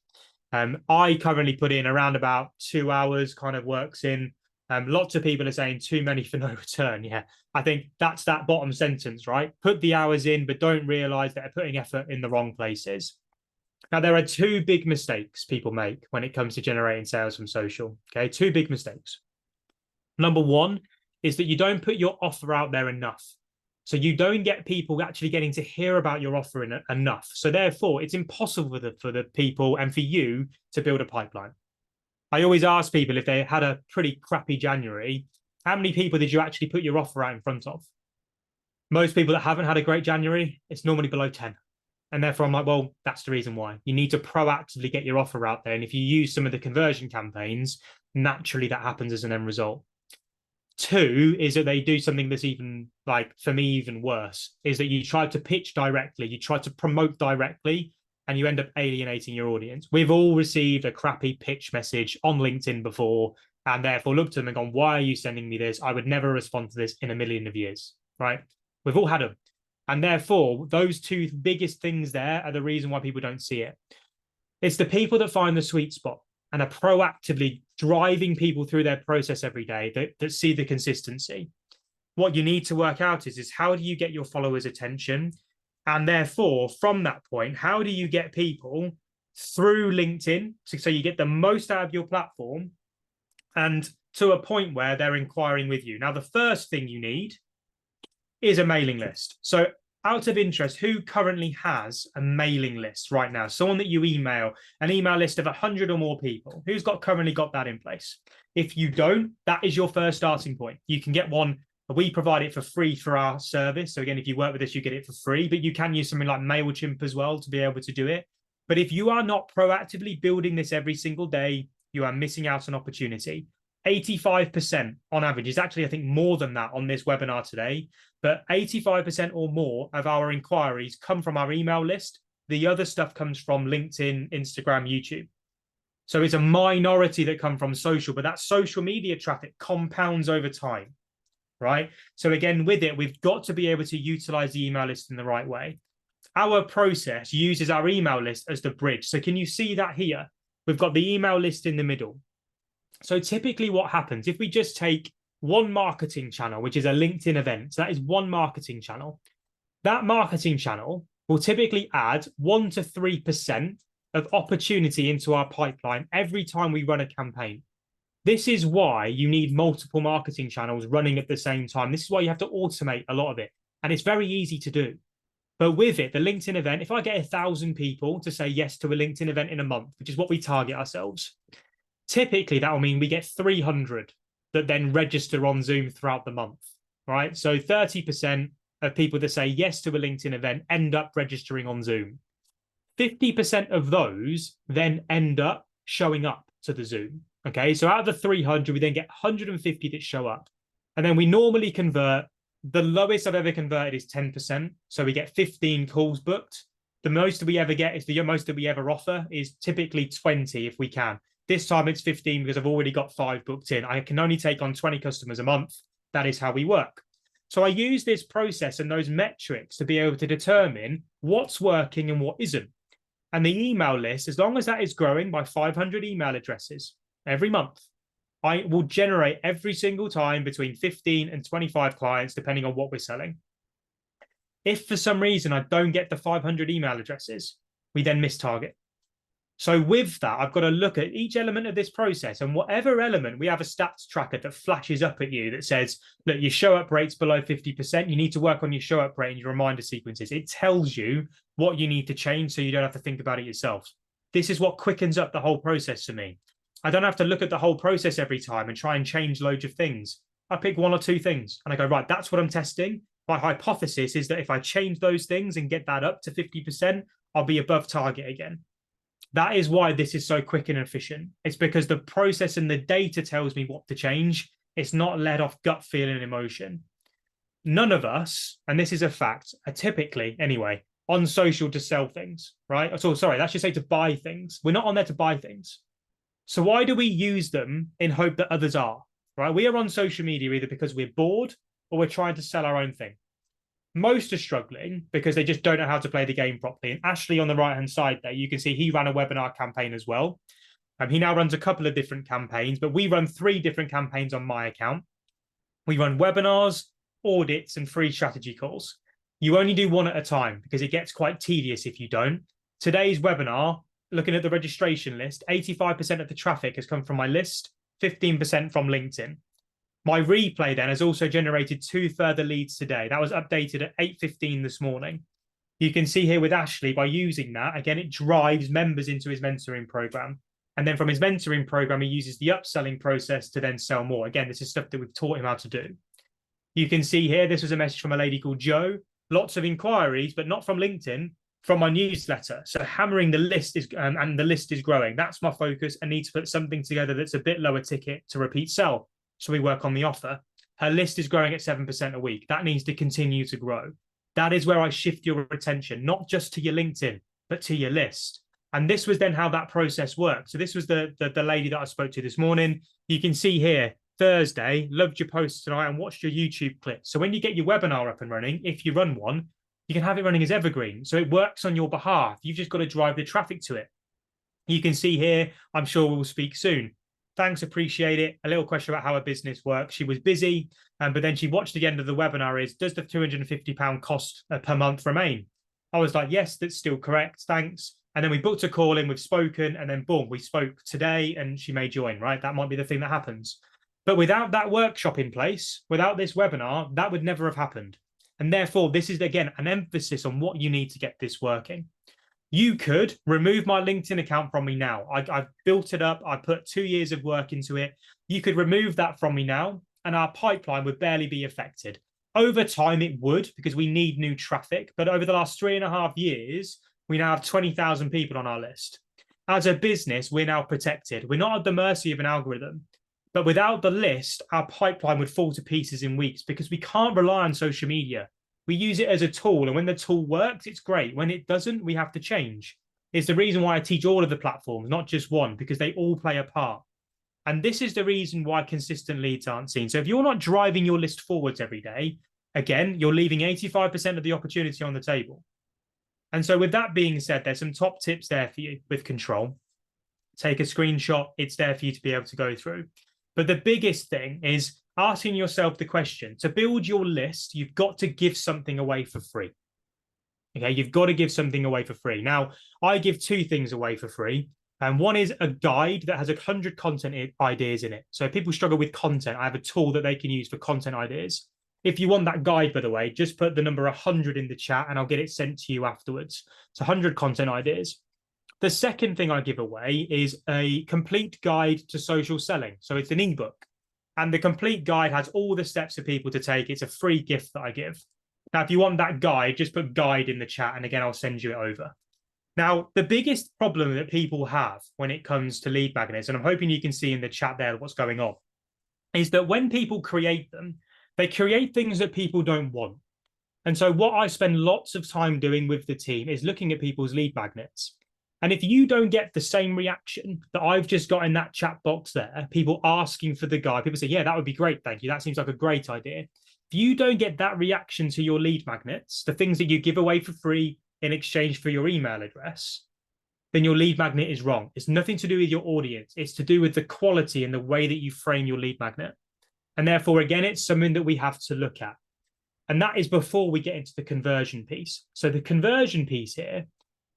I currently put in around about 2 hours, kind of works in. Lots of people are saying too many for no return. Yeah, I think that's that bottom sentence, right? Put the hours in, but don't realize that they're putting effort in the wrong places. Now, there are two big mistakes people make when it comes to generating sales from social. Okay, two big mistakes. Number one is that you don't put your offer out there enough. So you don't get people actually getting to hear about your offer enough. So therefore, it's impossible for the people and for you to build a pipeline. I always ask people if they had a pretty crappy January, how many people did you actually put your offer out in front of? Most people that haven't had a great January, it's normally below 10. And therefore, I'm like, well, that's the reason why. You need to proactively get your offer out there. And if you use some of the conversion campaigns, naturally that happens as an end result. Two is that they do something that's even, like, for me, even worse, is that you try to pitch directly, you try to promote directly, and you end up alienating your audience. We've all received a crappy pitch message on LinkedIn before, and therefore looked at them and gone, why are you sending me this? I would never respond to this in a million of years, right? We've all had them. And therefore, those two biggest things there are the reason why people don't see it. It's the people that find the sweet spot and are proactively driving people through their process every day that see the consistency. What you need to work out is how do you get your followers' attention? And therefore, from that point, how do you get people through LinkedIn so you get the most out of your platform and to a point where they're inquiring with you? Now, the first thing you need is a mailing list. So out of interest, who currently has a mailing list right now? Someone that you email, an email list of 100 or more people. Who's currently got that in place? If you don't, that is your first starting point. You can get one. We provide it for free for our service. So again, if you work with us, you get it for free, but you can use something like MailChimp as well to be able to do it. But if you are not proactively building this every single day, you are missing out on opportunity. 85% on average is actually, I think, more than that on this webinar today, but 85% or more of our inquiries come from our email list. The other stuff comes from LinkedIn, Instagram, YouTube. So it's a minority that come from social, but that social media traffic compounds over time, right? So again, with it, we've got to be able to utilize the email list in the right way. Our process uses our email list as the bridge. So can you see that here? We've got the email list in the middle. So typically what happens if we just take one marketing channel, which is a LinkedIn event, so that is one marketing channel, that marketing channel will typically add 1 to 3% of opportunity into our pipeline every time we run a campaign. This is why you need multiple marketing channels running at the same time. This is why you have to automate a lot of it. And it's very easy to do. But with it, the LinkedIn event, if I get 1,000 people to say yes to a LinkedIn event in a month, which is what we target ourselves, typically that will mean we get 300 that then register on Zoom throughout the month, right? So 30% of people that say yes to a LinkedIn event end up registering on Zoom. 50% of those then end up showing up to the Zoom. Okay, so out of the 300, we then get 150 that show up. And then we normally convert, the lowest I've ever converted is 10%. So we get 15 calls booked. The most we ever get is the most that we ever offer is typically 20 if we can. This time it's 15 because I've already got 5 booked in. I can only take on 20 customers a month. That is how we work. So I use this process and those metrics to be able to determine what's working and what isn't. And the email list, as long as that is growing by 500 email addresses every month, I will generate every single time between 15 and 25 clients, depending on what we're selling. If for some reason I don't get the 500 email addresses, we then miss target. So with that, I've got to look at each element of this process, and whatever element, we have a stats tracker that flashes up at you that says, look, your show up rate's below 50%. You need to work on your show up rate and your reminder sequences. It tells you what you need to change so you don't have to think about it yourself. This is what quickens up the whole process for me. I don't have to look at the whole process every time and try and change loads of things. I pick 1 or 2 things and I go, right, that's what I'm testing. My hypothesis is that if I change those things and get that up to 50%, I'll be above target again. That is why this is so quick and efficient. It's because the process and the data tells me what to change. It's not led off gut feeling and emotion. None of us, and this is a fact, are typically, anyway, on social to sell things, right? So, sorry, let's just say to buy things. We're not on there to buy things. So why do we use them in hope that others are, right? We are on social media either because we're bored or we're trying to sell our own thing. Most are struggling because they just don't know how to play the game properly. And Ashley on the right-hand side there, you can see he ran a webinar campaign as well. He now runs a couple of different campaigns, but we run 3 different campaigns on my account. We run webinars, audits, and free strategy calls. You only do one at a time because it gets quite tedious if you don't. Today's webinar, looking at the registration list, 85% of the traffic has come from my list, 15% from LinkedIn. My replay then has also generated 2 further leads today. That was updated at 8:15 this morning. You can see here with Ashley, by using that, again, it drives members into his mentoring program. And then from his mentoring program, he uses the upselling process to then sell more. Again, this is stuff that we've taught him how to do. You can see here, this was a message from a lady called Jo. Lots of inquiries, but not from LinkedIn, from my newsletter. So hammering the list is, and the list is growing. That's my focus. I need to put something together that's a bit lower ticket to repeat sell. So we work on the offer. Her list is growing at 7% a week. That needs to continue to grow. That is where I shift your attention, not just to your LinkedIn, but to your list. And this was then how that process worked. So this was the lady that I spoke to this morning. You can see here, Thursday, loved your posts tonight and watched your YouTube clip. So when you get your webinar up and running, if you run one, you can have it running as evergreen. So it works on your behalf. You've just got to drive the traffic to it. You can see here, I'm sure we'll speak soon. Thanks, appreciate it. A little question about how her business works. She was busy, but then she watched the end of the webinar is, does the £250 cost per month remain? I was like, yes, that's still correct. Thanks. And then we booked a call in, we've spoken, and then boom, we spoke today and she may join, right? That might be the thing that happens. But without that workshop in place, without this webinar, that would never have happened. And therefore, this is, again, an emphasis on what you need to get this working. You could remove my LinkedIn account from me now. I've built it up. I put 2 years of work into it. You could remove that from me now, and our pipeline would barely be affected. Over time, it would, because we need new traffic. But over the last 3.5 years, we now have 20,000 people on our list. As a business, we're now protected. We're not at the mercy of an algorithm. But without the list, our pipeline would fall to pieces in weeks because we can't rely on social media. We use it as a tool, and when the tool works, it's great. When it doesn't, we have to change. It's the reason why I teach all of the platforms, not just one, because they all play a part. And this is the reason why consistent leads aren't seen. So if you're not driving your list forwards every day, again, you're leaving 85% of the opportunity on the table. And so with that being said, there's some top tips there for you with control. Take a screenshot. It's there for you to be able to go through. But the biggest thing is asking yourself the question, to build your list, you've got to give something away for free. Okay, you've got to give something away for free. Now, I give 2 things away for free. And one is a guide that has 100 content ideas in it. So if people struggle with content, I have a tool that they can use for content ideas. If you want that guide, by the way, just put the number 100 in the chat and I'll get it sent to you afterwards. It's 100 content ideas. The second thing I give away is a complete guide to social selling. So it's an ebook. And the complete guide has all the steps for people to take. It's a free gift that I give. Now, if you want that guide, just put guide in the chat. And again, I'll send you it over. Now, the biggest problem that people have when it comes to lead magnets, and I'm hoping you can see in the chat there what's going on, is that when people create them, they create things that people don't want. And so what I spend lots of time doing with the team is looking at people's lead magnets. And if you don't get the same reaction that I've just got in that chat box there, people asking for the guide, people say, yeah, that would be great. Thank you. That seems like a great idea. If you don't get that reaction to your lead magnets, the things that you give away for free in exchange for your email address, then your lead magnet is wrong. It's nothing to do with your audience. It's to do with the quality and the way that you frame your lead magnet. And therefore, again, it's something that we have to look at. And that is before we get into the conversion piece. So the conversion piece here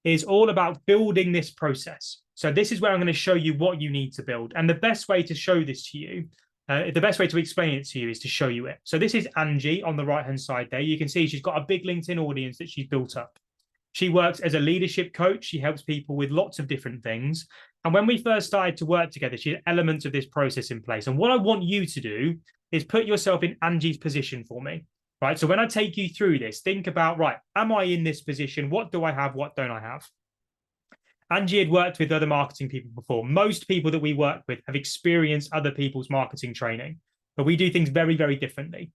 is all about building this process. So this is where I'm going to show you what you need to build. And the best way to show this to you, the best way to explain it to you is to show you it. So this is Angie on the right-hand side there. You can see she's got a big LinkedIn audience that she's built up. She works as a leadership coach. She helps people with lots of different things. And when we first started to work together, she had elements of this process in place. And what I want you to do is put yourself in Angie's position for me, right? So when I take you through this, think about, right, am I in this position? What do I have? What don't I have? Angie had worked with other marketing people before. Most people that we work with have experienced other people's marketing training, but we do things very, very differently.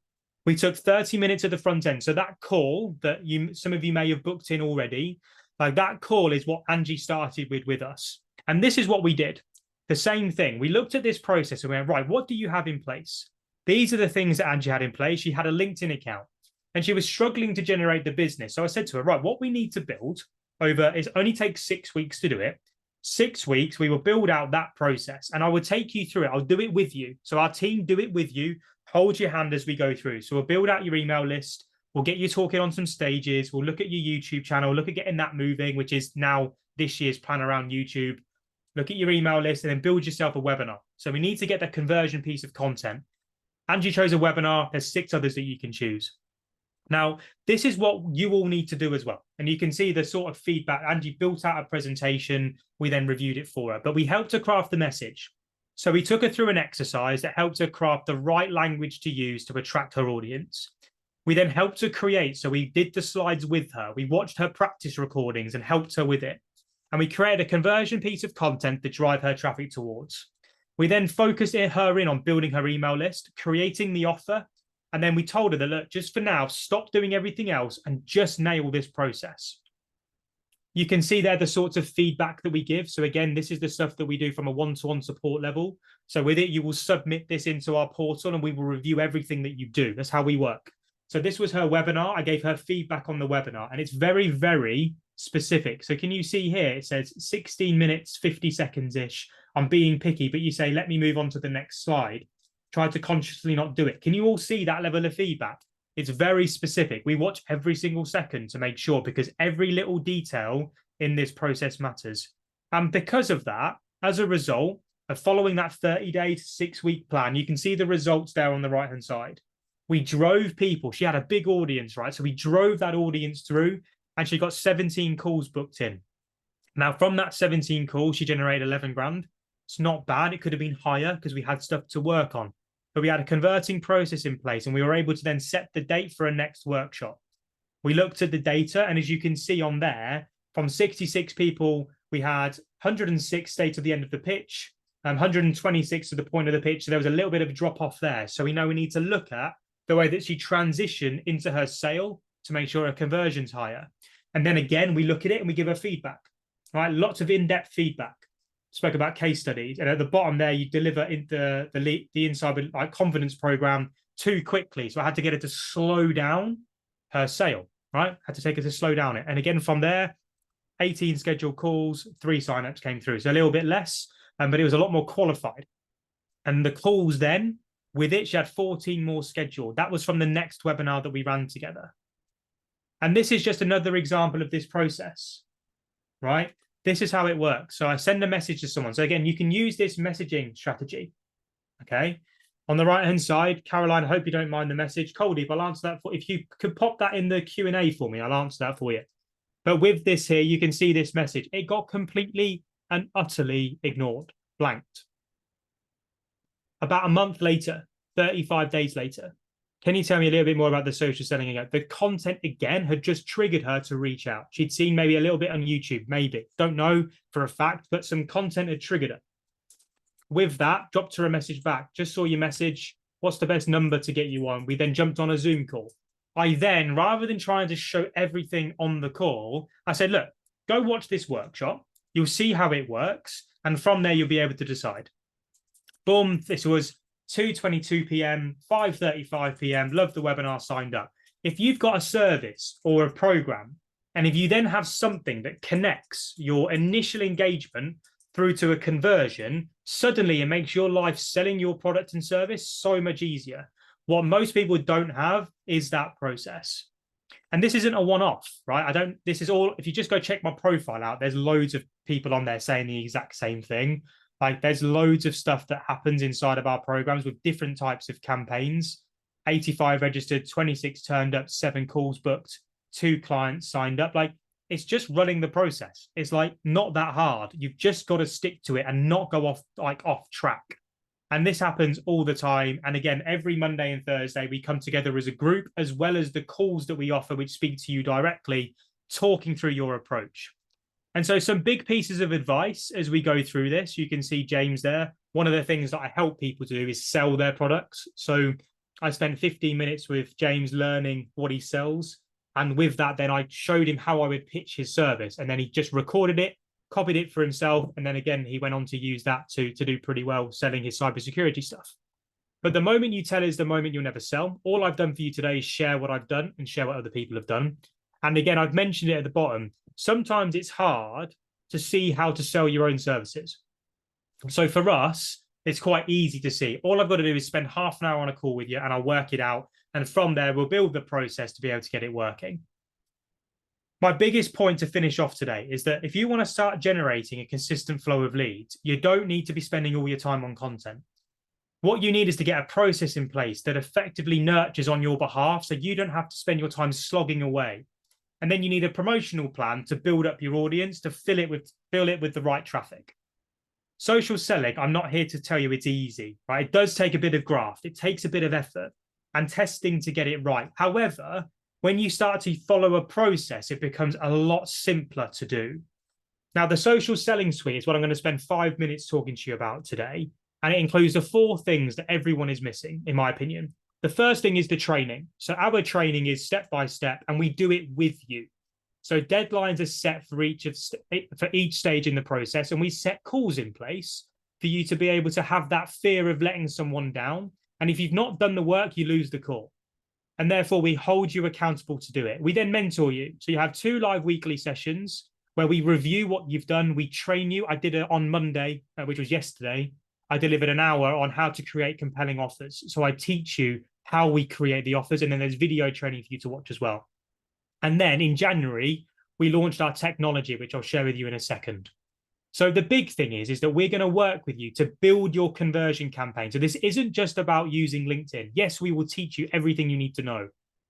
We took 30 minutes at the front end. So that call that some of you may have booked in already, like that call is what Angie started with us. And this is what we did. The same thing. We looked at this process and we went, right, what do you have in place? These are the things that Angie had in place. She had a LinkedIn account and she was struggling to generate the business. So I said to her, right, what we need to build over is only takes 6 weeks to do it. 6 weeks, we will build out that process and I will take you through it. I'll do it with you. So our team do it with you. Hold your hand as we go through. So we'll build out your email list. We'll get you talking on some stages. We'll look at your YouTube channel, look at getting that moving, which is now this year's plan around YouTube. Look at your email list and then build yourself a webinar. So we need to get the conversion piece of content. Angie chose a webinar. There's 6 others that you can choose. Now, this is what you all need to do as well. And you can see the sort of feedback. Angie built out a presentation. We then reviewed it for her, but we helped her craft the message. So we took her through an exercise that helped her craft the right language to use to attract her audience. We then helped her create. So we did the slides with her. We watched her practice recordings and helped her with it. And we created a conversion piece of content to drive her traffic towards. We then focused her in on building her email list, creating the offer. And then we told her that, look, just for now, stop doing everything else and just nail this process. You can see there the sorts of feedback that we give. So again, this is the stuff that we do from a one-to-one support level. So with it, you will submit this into our portal and we will review everything that you do. That's how we work. So this was her webinar. I gave her feedback on the webinar and it's very, very specific. So can you see here, it says 16 minutes, 50 seconds-ish. I'm being picky, but you say, let me move on to the next slide. Try to consciously not do it. Can you all see that level of feedback? It's very specific. We watch every single second to make sure because every little detail in this process matters. And because of that, as a result of following that 30-day to 6-week plan, you can see the results there on the right-hand side. We drove people. She had a big audience, right? So we drove that audience through and she got 17 calls booked in. Now, from that 17 calls, she generated 11 grand. It's not bad. It could have been higher because we had stuff to work on. But we had a converting process in place and we were able to then set the date for a next workshop. We looked at the data, and as you can see on there, from 66 people, we had 106 stay to the end of the pitch, 126 to the point of the pitch. So there was a little bit of a drop off there. So we know we need to look at the way that she transitioned into her sale to make sure her conversion's higher. And then again, we look at it and we give her feedback, right? Lots of in-depth feedback. Spoke about case studies. And at the bottom there, you deliver in the inside like confidence program too quickly. So I had to get her to slow down her sale, right? Had to take her to slow down it. And again, from there, 18 scheduled calls, 3 signups came through. So a little bit less, but it was a lot more qualified. And the calls then, with it, she had 14 more scheduled. That was from the next webinar that we ran together. And this is just another example of this process, right? This is how it works. So I send a message to someone. So again, you can use this messaging strategy, okay? On the right-hand side, Caroline, I hope you don't mind the message. Coldeep, I'll answer that for, if you could pop that in the Q&A for me, I'll answer that for you. But with this here, you can see this message. It got completely and utterly ignored, blanked. About a month later, 35 days later, can you tell me a little bit more about the social selling again? The content, again, had just triggered her to reach out. She'd seen maybe a little bit on YouTube, maybe. Don't know for a fact, but some content had triggered her. With that, dropped her a message back. Just saw your message. What's the best number to get you on? We then jumped on a Zoom call. I then, rather than trying to show everything on the call, I said, look, go watch this workshop. You'll see how it works. And from there, you'll be able to decide. Boom. This was 2:22 p.m., 5:35 p.m. Love the webinar, signed up. If you've got a service or a program, and if you then have something that connects your initial engagement through to a conversion, suddenly it makes your life selling your product and service so much easier. What most people don't have is that process. And this isn't a one-off, right? This is all, if you just go check my profile out, there's loads of people on there saying the exact same thing. Like there's loads of stuff that happens inside of our programs with different types of campaigns. 85 registered, 26 turned up, 7 calls booked, 2 clients signed up. Like it's just running the process. It's like not that hard. You've just got to stick to it and not go off track. And this happens all the time. And again, every Monday and Thursday, we come together as a group, as well as the calls that we offer, which speak to you directly, talking through your approach. And so some big pieces of advice as we go through this, you can see James there. One of the things that I help people do is sell their products. So I spent 15 minutes with James learning what he sells. And with that, then I showed him how I would pitch his service. And then he just recorded it, copied it for himself. And then again, he went on to use that to do pretty well selling his cybersecurity stuff. But the moment you tell is the moment you'll never sell. All I've done for you today is share what I've done and share what other people have done. And again, I've mentioned it at the bottom. Sometimes it's hard to see how to sell your own services. So for us, it's quite easy to see. All I've got to do is spend half an hour on a call with you and I'll work it out. And from there, we'll build the process to be able to get it working. My biggest point to finish off today is that if you want to start generating a consistent flow of leads, you don't need to be spending all your time on content. What you need is to get a process in place that effectively nurtures on your behalf so you don't have to spend your time slogging away. And then you need a promotional plan to build up your audience, to fill it with the right traffic. Social selling, I'm not here to tell you it's easy, right? It does take a bit of graft. It takes a bit of effort and testing to get it right. However, when you start to follow a process, it becomes a lot simpler to do. Now, the social selling suite is what I'm going to spend 5 minutes talking to you about today. And it includes the 4 things that everyone is missing, in my opinion. The first thing is the training. So our training is step by step, and we do it with you. So deadlines are set for each stage in the process, and we set calls in place for you to be able to have that fear of letting someone down. And if you've not done the work, you lose the call. And therefore, we hold you accountable to do it. We then mentor you. So you have 2 live weekly sessions where we review what you've done. We train you. I did it on Monday, which was yesterday. I delivered an hour on how to create compelling offers. So I teach you how we create the offers. And then there's video training for you to watch as well. And then in January, we launched our technology, which I'll share with you in a second. So the big thing is that we're going to work with you to build your conversion campaign. So this isn't just about using LinkedIn. Yes, we will teach you everything you need to know,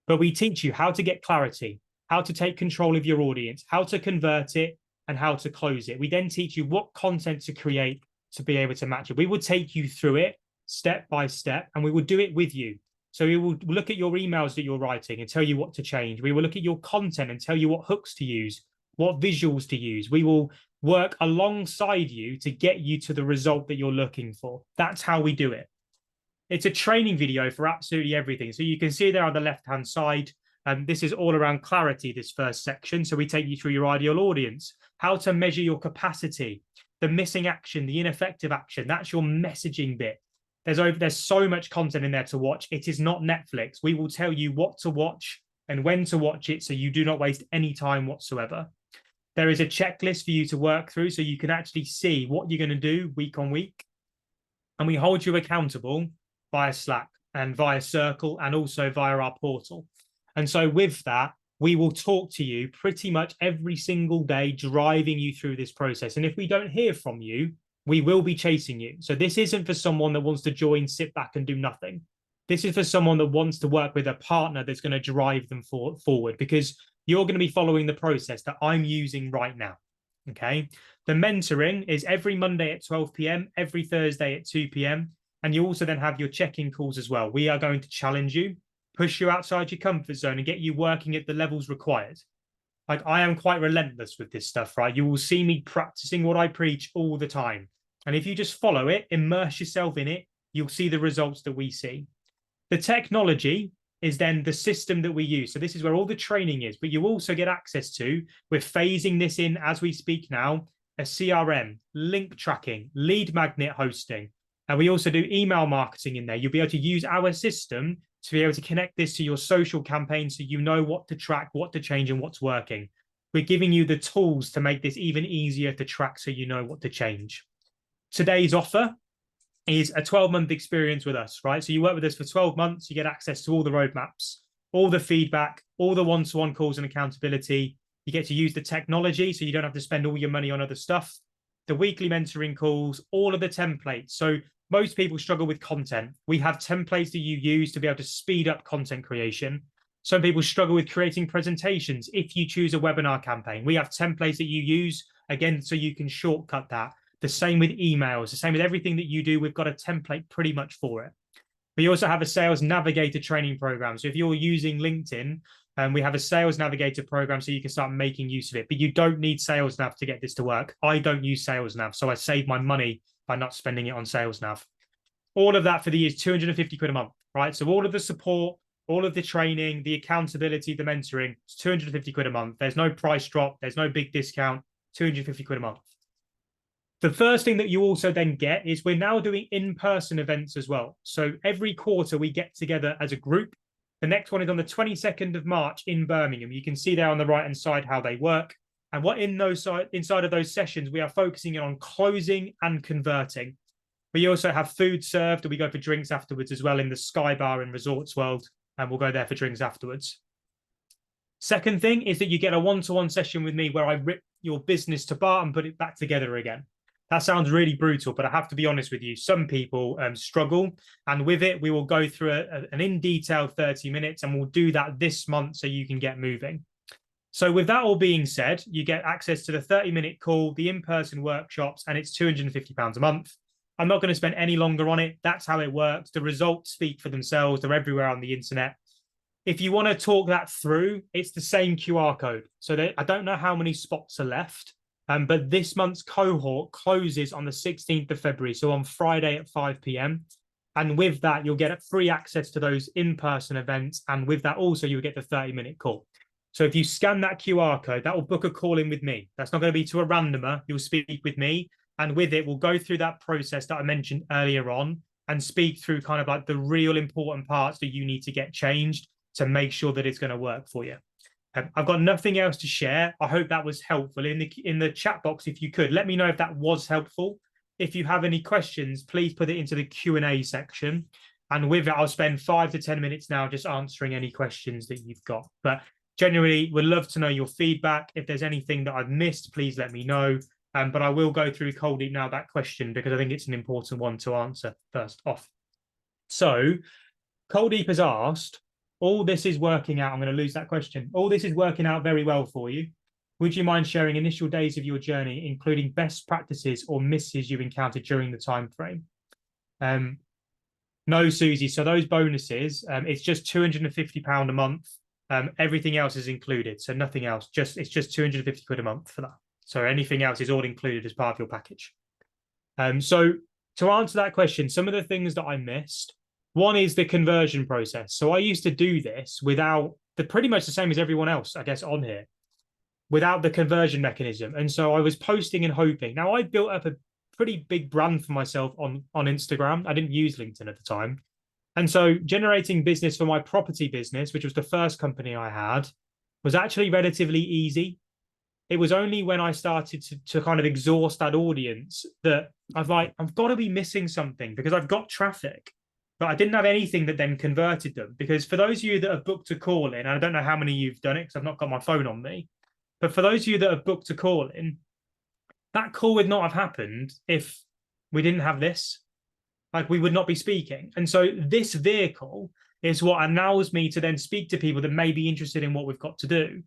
but we teach you how to get clarity, how to take control of your audience, how to convert it, and how to close it. We then teach you what content to create to be able to match it. We will take you through it step by step, and we will do it with you. So we will look at your emails that you're writing and tell you what to change. We will look at your content and tell you what hooks to use, what visuals to use. We will work alongside you to get you to the result that you're looking for. That's how we do it. It's a training video for absolutely everything. So you can see there on the left-hand side, this is all around clarity, this first section. So we take you through your ideal audience, how to measure your capacity, the missing action, the ineffective action. That's your messaging bit. There's so much content in there to watch. It is not Netflix. We will tell you what to watch and when to watch it so you do not waste any time whatsoever. There is a checklist for you to work through so you can actually see what you're going to do week on week. And we hold you accountable via Slack and via Circle and also via our portal. And so with that, we will talk to you pretty much every single day, driving you through this process. And if we don't hear from you, we will be chasing you. So this isn't for someone that wants to join, sit back and do nothing. This is for someone that wants to work with a partner that's going to drive them forward, because you're going to be following the process that I'm using right now. Okay. The mentoring is every Monday at 12 p.m., every Thursday at 2 p.m. And you also then have your check-in calls as well. We are going to challenge you, push you outside your comfort zone and get you working at the levels required. Like, I am quite relentless with this stuff, right? You will see me practicing what I preach all the time. And if you just follow it, immerse yourself in it, you'll see the results that we see. The technology is then the system that we use. So this is where all the training is, but you also get access to, we're phasing this in as we speak now, a CRM, link tracking, lead magnet hosting. And we also do email marketing in there. You'll be able to use our system to be able to connect this to your social campaign so you know what to track, what to change, and what's working. We're giving you the tools to make this even easier to track so you know what to change. Today's offer is a 12-month experience with us, right? So you work with us for 12 months, you get access to all the roadmaps, all the feedback, all the one-to-one calls and accountability. You get to use the technology so you don't have to spend all your money on other stuff, the weekly mentoring calls, all of the templates. So most people struggle with content. We have templates that you use to be able to speed up content creation. Some people struggle with creating presentations. If you choose a webinar campaign, we have templates that you use, again, so you can shortcut that. The same with emails, the same with everything that you do. We've got a template pretty much for it. We also have a sales navigator training program. So if you're using LinkedIn, we have a sales navigator program so you can start making use of it. But you don't need sales nav to get this to work. I don't use sales nav, so I save my money by not spending it on sales nav. All of that for the year is 250 quid a month, right? So all of the support, all of the training, the accountability, the mentoring, it's 250 quid a month. There's no price drop. There's no big discount, 250 quid a month. The first thing that you also then get is we're now doing in-person events as well. So every quarter we get together as a group. The next one is on the 22nd of March in Birmingham. You can see there on the right-hand side how they work. And what inside of those sessions, we are focusing on closing and converting. We also have food served, and we go for drinks afterwards as well in the Sky Bar in Resorts World, and we'll go there for drinks afterwards. Second thing is that you get a one-to-one session with me where I rip your business to bar and put it back together again. That sounds really brutal, but I have to be honest with you. Some people struggle. And with it, we will go through an in-detail 30 minutes, and we'll do that this month so you can get moving. So with that all being said, you get access to the 30-minute call, the in-person workshops, and it's £250 a month. I'm not going to spend any longer on it. That's how it works. The results speak for themselves. They're everywhere on the internet. If you want to talk that through, it's the same QR code. So I don't know how many spots are left. But this month's cohort closes on the 16th of February, so on Friday at 5 p.m. And with that, you'll get free access to those in-person events. And with that also, you'll get the 30-minute call. So if you scan that QR code, that will book a call in with me. That's not going to be to a randomer. You'll speak with me. And with it, we'll go through that process that I mentioned earlier on and speak through kind of like the real important parts that you need to get changed to make sure that it's going to work for you. I've got nothing else to share. I hope that was helpful. In the chat box, if you could, let me know if that was helpful. If you have any questions, please put it into the Q&A section. And with it, I'll spend 5 to 10 minutes now just answering any questions that you've got. But generally, we'd love to know your feedback. If there's anything that I've missed, please let me know. But I will go through cold deep now that question because I think it's an important one to answer first off. So cold deep has asked, all this is working out. I'm going to lose that question. All this is working out very well for you. Would you mind sharing initial days of your journey, including best practices or misses you encountered during the time frame? No, Susie. So those bonuses, it's just £250 a month. Everything else is included. So nothing else. It's just 250 quid a month for that. So anything else is all included as part of your package. So to answer that question, some of the things that I missed, one is the conversion process. So I used to do this without pretty much the same as everyone else, I guess, on here, without the conversion mechanism. And so I was posting and hoping. Now I built up a pretty big brand for myself on Instagram. I didn't use LinkedIn at the time. And so generating business for my property business, which was the first company I had, was actually relatively easy. It was only when I started to kind of exhaust that audience that I've got to be missing something because I've got traffic, but I didn't have anything that then converted them. Because for those of you that have booked a call in, and I don't know how many you've done it because I've not got my phone on me, but for those of you that have booked a call in, that call would not have happened if we didn't have this. Like, we would not be speaking. And so this vehicle is what allows me to then speak to people that may be interested in what we've got to do.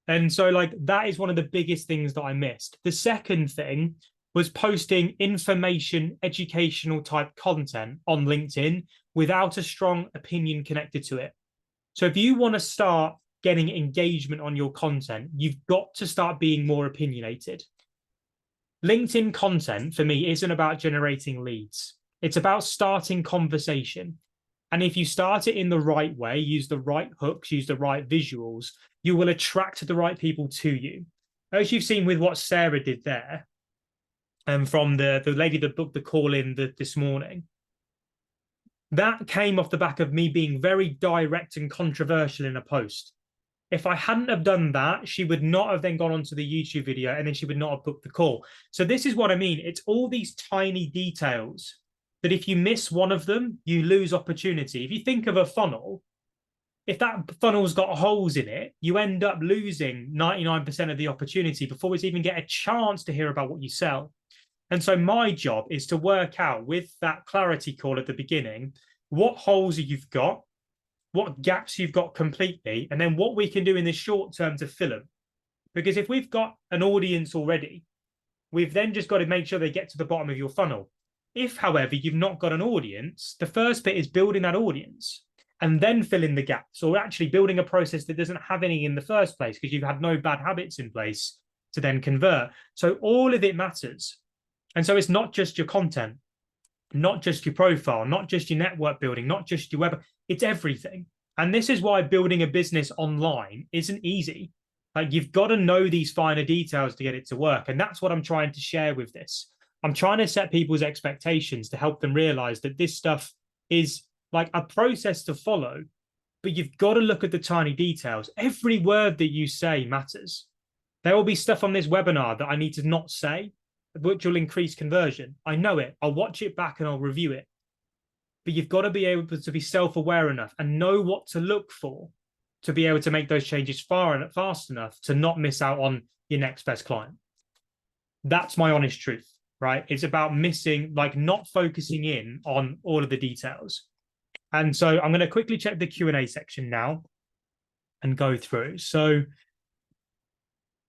And so, like, that is one of the biggest things that I missed. The second thing was posting information, educational type content on LinkedIn without a strong opinion connected to it. So if you want to start getting engagement on your content, you've got to start being more opinionated. LinkedIn content for me isn't about generating leads. It's about starting conversation. And if you start it in the right way, use the right hooks, use the right visuals, you will attract the right people to you. As you've seen with what Sarah did there, and from the lady that booked the call in this morning, that came off the back of me being very direct and controversial in a post. If I hadn't have done that, she would not have then gone onto the YouTube video and then she would not have booked the call. So this is what I mean. It's all these tiny details that if you miss one of them, you lose opportunity. If you think of a funnel, if that funnel's got holes in it, you end up losing 99% of the opportunity before it's even get a chance to hear about what you sell. And so my job is to work out with that clarity call at the beginning, what holes you've got, what gaps you've got completely, and then what we can do in the short term to fill them. Because if we've got an audience already, we've then just got to make sure they get to the bottom of your funnel. If, however, you've not got an audience, the first bit is building that audience and then fill in the gaps, or actually building a process that doesn't have any in the first place because you've had no bad habits in place to then convert. So all of it matters. And so it's not just your content, not just your profile, not just your network building, not just your web, it's everything. And this is why building a business online isn't easy. Like, you've got to know these finer details to get it to work. And that's what I'm trying to share with this. I'm trying to set people's expectations to help them realize that this stuff is like a process to follow, but you've got to look at the tiny details. Every word that you say matters. There will be stuff on this webinar that I need to not say, which will increase conversion. I know it. I'll watch it back and I'll review it. But you've got to be able to be self-aware enough and know what to look for to be able to make those changes fast enough to not miss out on your next best client. That's my honest truth, right? It's about missing, like, not focusing in on all of the details. And so I'm going to quickly check the Q&A section now and go through. So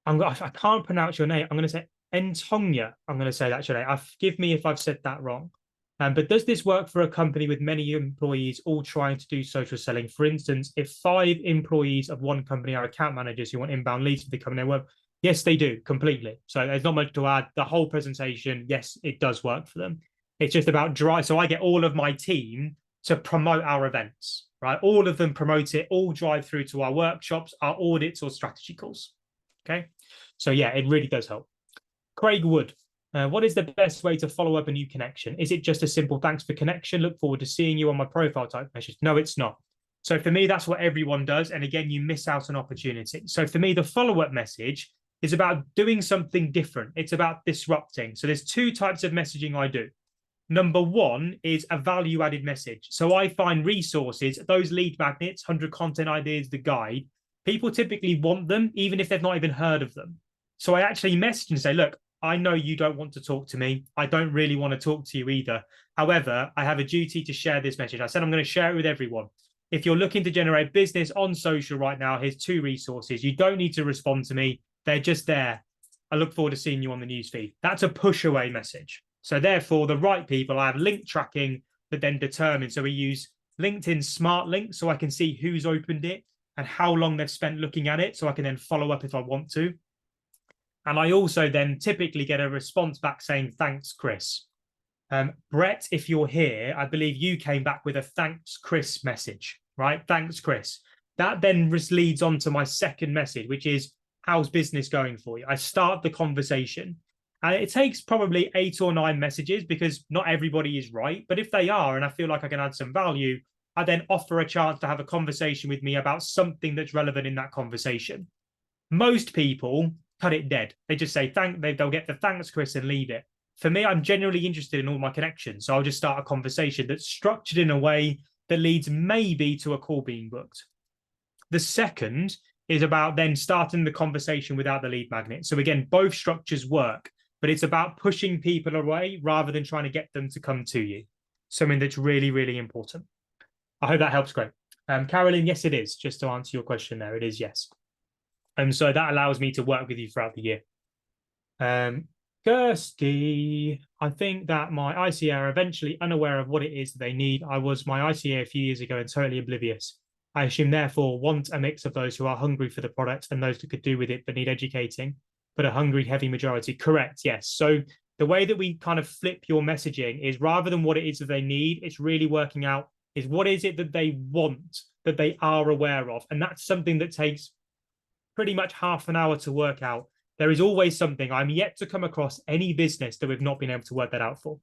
I can't pronounce your name. I'm going to say Entonia. I'm going to say that's your name. Forgive me if I've said that wrong. But does this work for a company with many employees all trying to do social selling? For instance, if 5 employees of one company are account managers who want inbound leads for the company they work, yes, they do completely. So there's not much to add. The whole presentation, yes, it does work for them. It's just about drive. So I get all of my team to promote our events, right? All of them promote it, all drive through to our workshops, our audits, or strategy calls. Okay. So yeah, it really does help. Craig Wood. What is the best way to follow up a new connection? Is it just a simple thanks for connection? Look forward to seeing you on my profile type message. No, it's not. So for me, that's what everyone does. And again, you miss out on opportunity. So for me, the follow-up message is about doing something different. It's about disrupting. So there's 2 types of messaging I do. Number 1 is a value-added message. So I find resources, those lead magnets, 100 content ideas, the guide. People typically want them, even if they've not even heard of them. So I actually message and say, look, I know you don't want to talk to me. I don't really want to talk to you either. However, I have a duty to share this message. I said I'm going to share it with everyone. If you're looking to generate business on social right now, here's 2 resources. You don't need to respond to me. They're just there. I look forward to seeing you on the newsfeed. That's a push away message. So therefore, the right people, I have link tracking that then determines. So we use LinkedIn Smart Links so I can see who's opened it and how long they've spent looking at it, so I can then follow up if I want to. And I also then typically get a response back saying, thanks, Chris. Brett, if you're here, I believe you came back with a thanks, Chris message, right? Thanks, Chris. That then leads on to my second message, which is, how's business going for you? I start the conversation. And it takes probably 8 or 9 messages because not everybody is right. But if they are, and I feel like I can add some value, I then offer a chance to have a conversation with me about something that's relevant in that conversation. Most people cut it dead. They just say, they'll get the thanks, Chris, and leave it. For me, I'm genuinely interested in all my connections. So I'll just start a conversation that's structured in a way that leads maybe to a call being booked. The second is about then starting the conversation without the lead magnet. So again, both structures work, but it's about pushing people away rather than trying to get them to come to you. Something that's really, really important. I hope that helps. Great. Carolyn, yes, it is. Just to answer your question there, it is yes. So that allows me to work with you throughout the year. Kirsty, I think that my ICA are eventually unaware of what it is that they need. I was my ICA a few years ago and totally oblivious. I assume, therefore, want a mix of those who are hungry for the product and those who could do with it but need educating, but a hungry, heavy majority. Correct, yes. So the way that we kind of flip your messaging is rather than what it is that they need, it's really working out is what is it that they want, that they are aware of. And that's something that takes pretty much half an hour to work out. There is always something. I'm yet to come across any business that we've not been able to work that out for.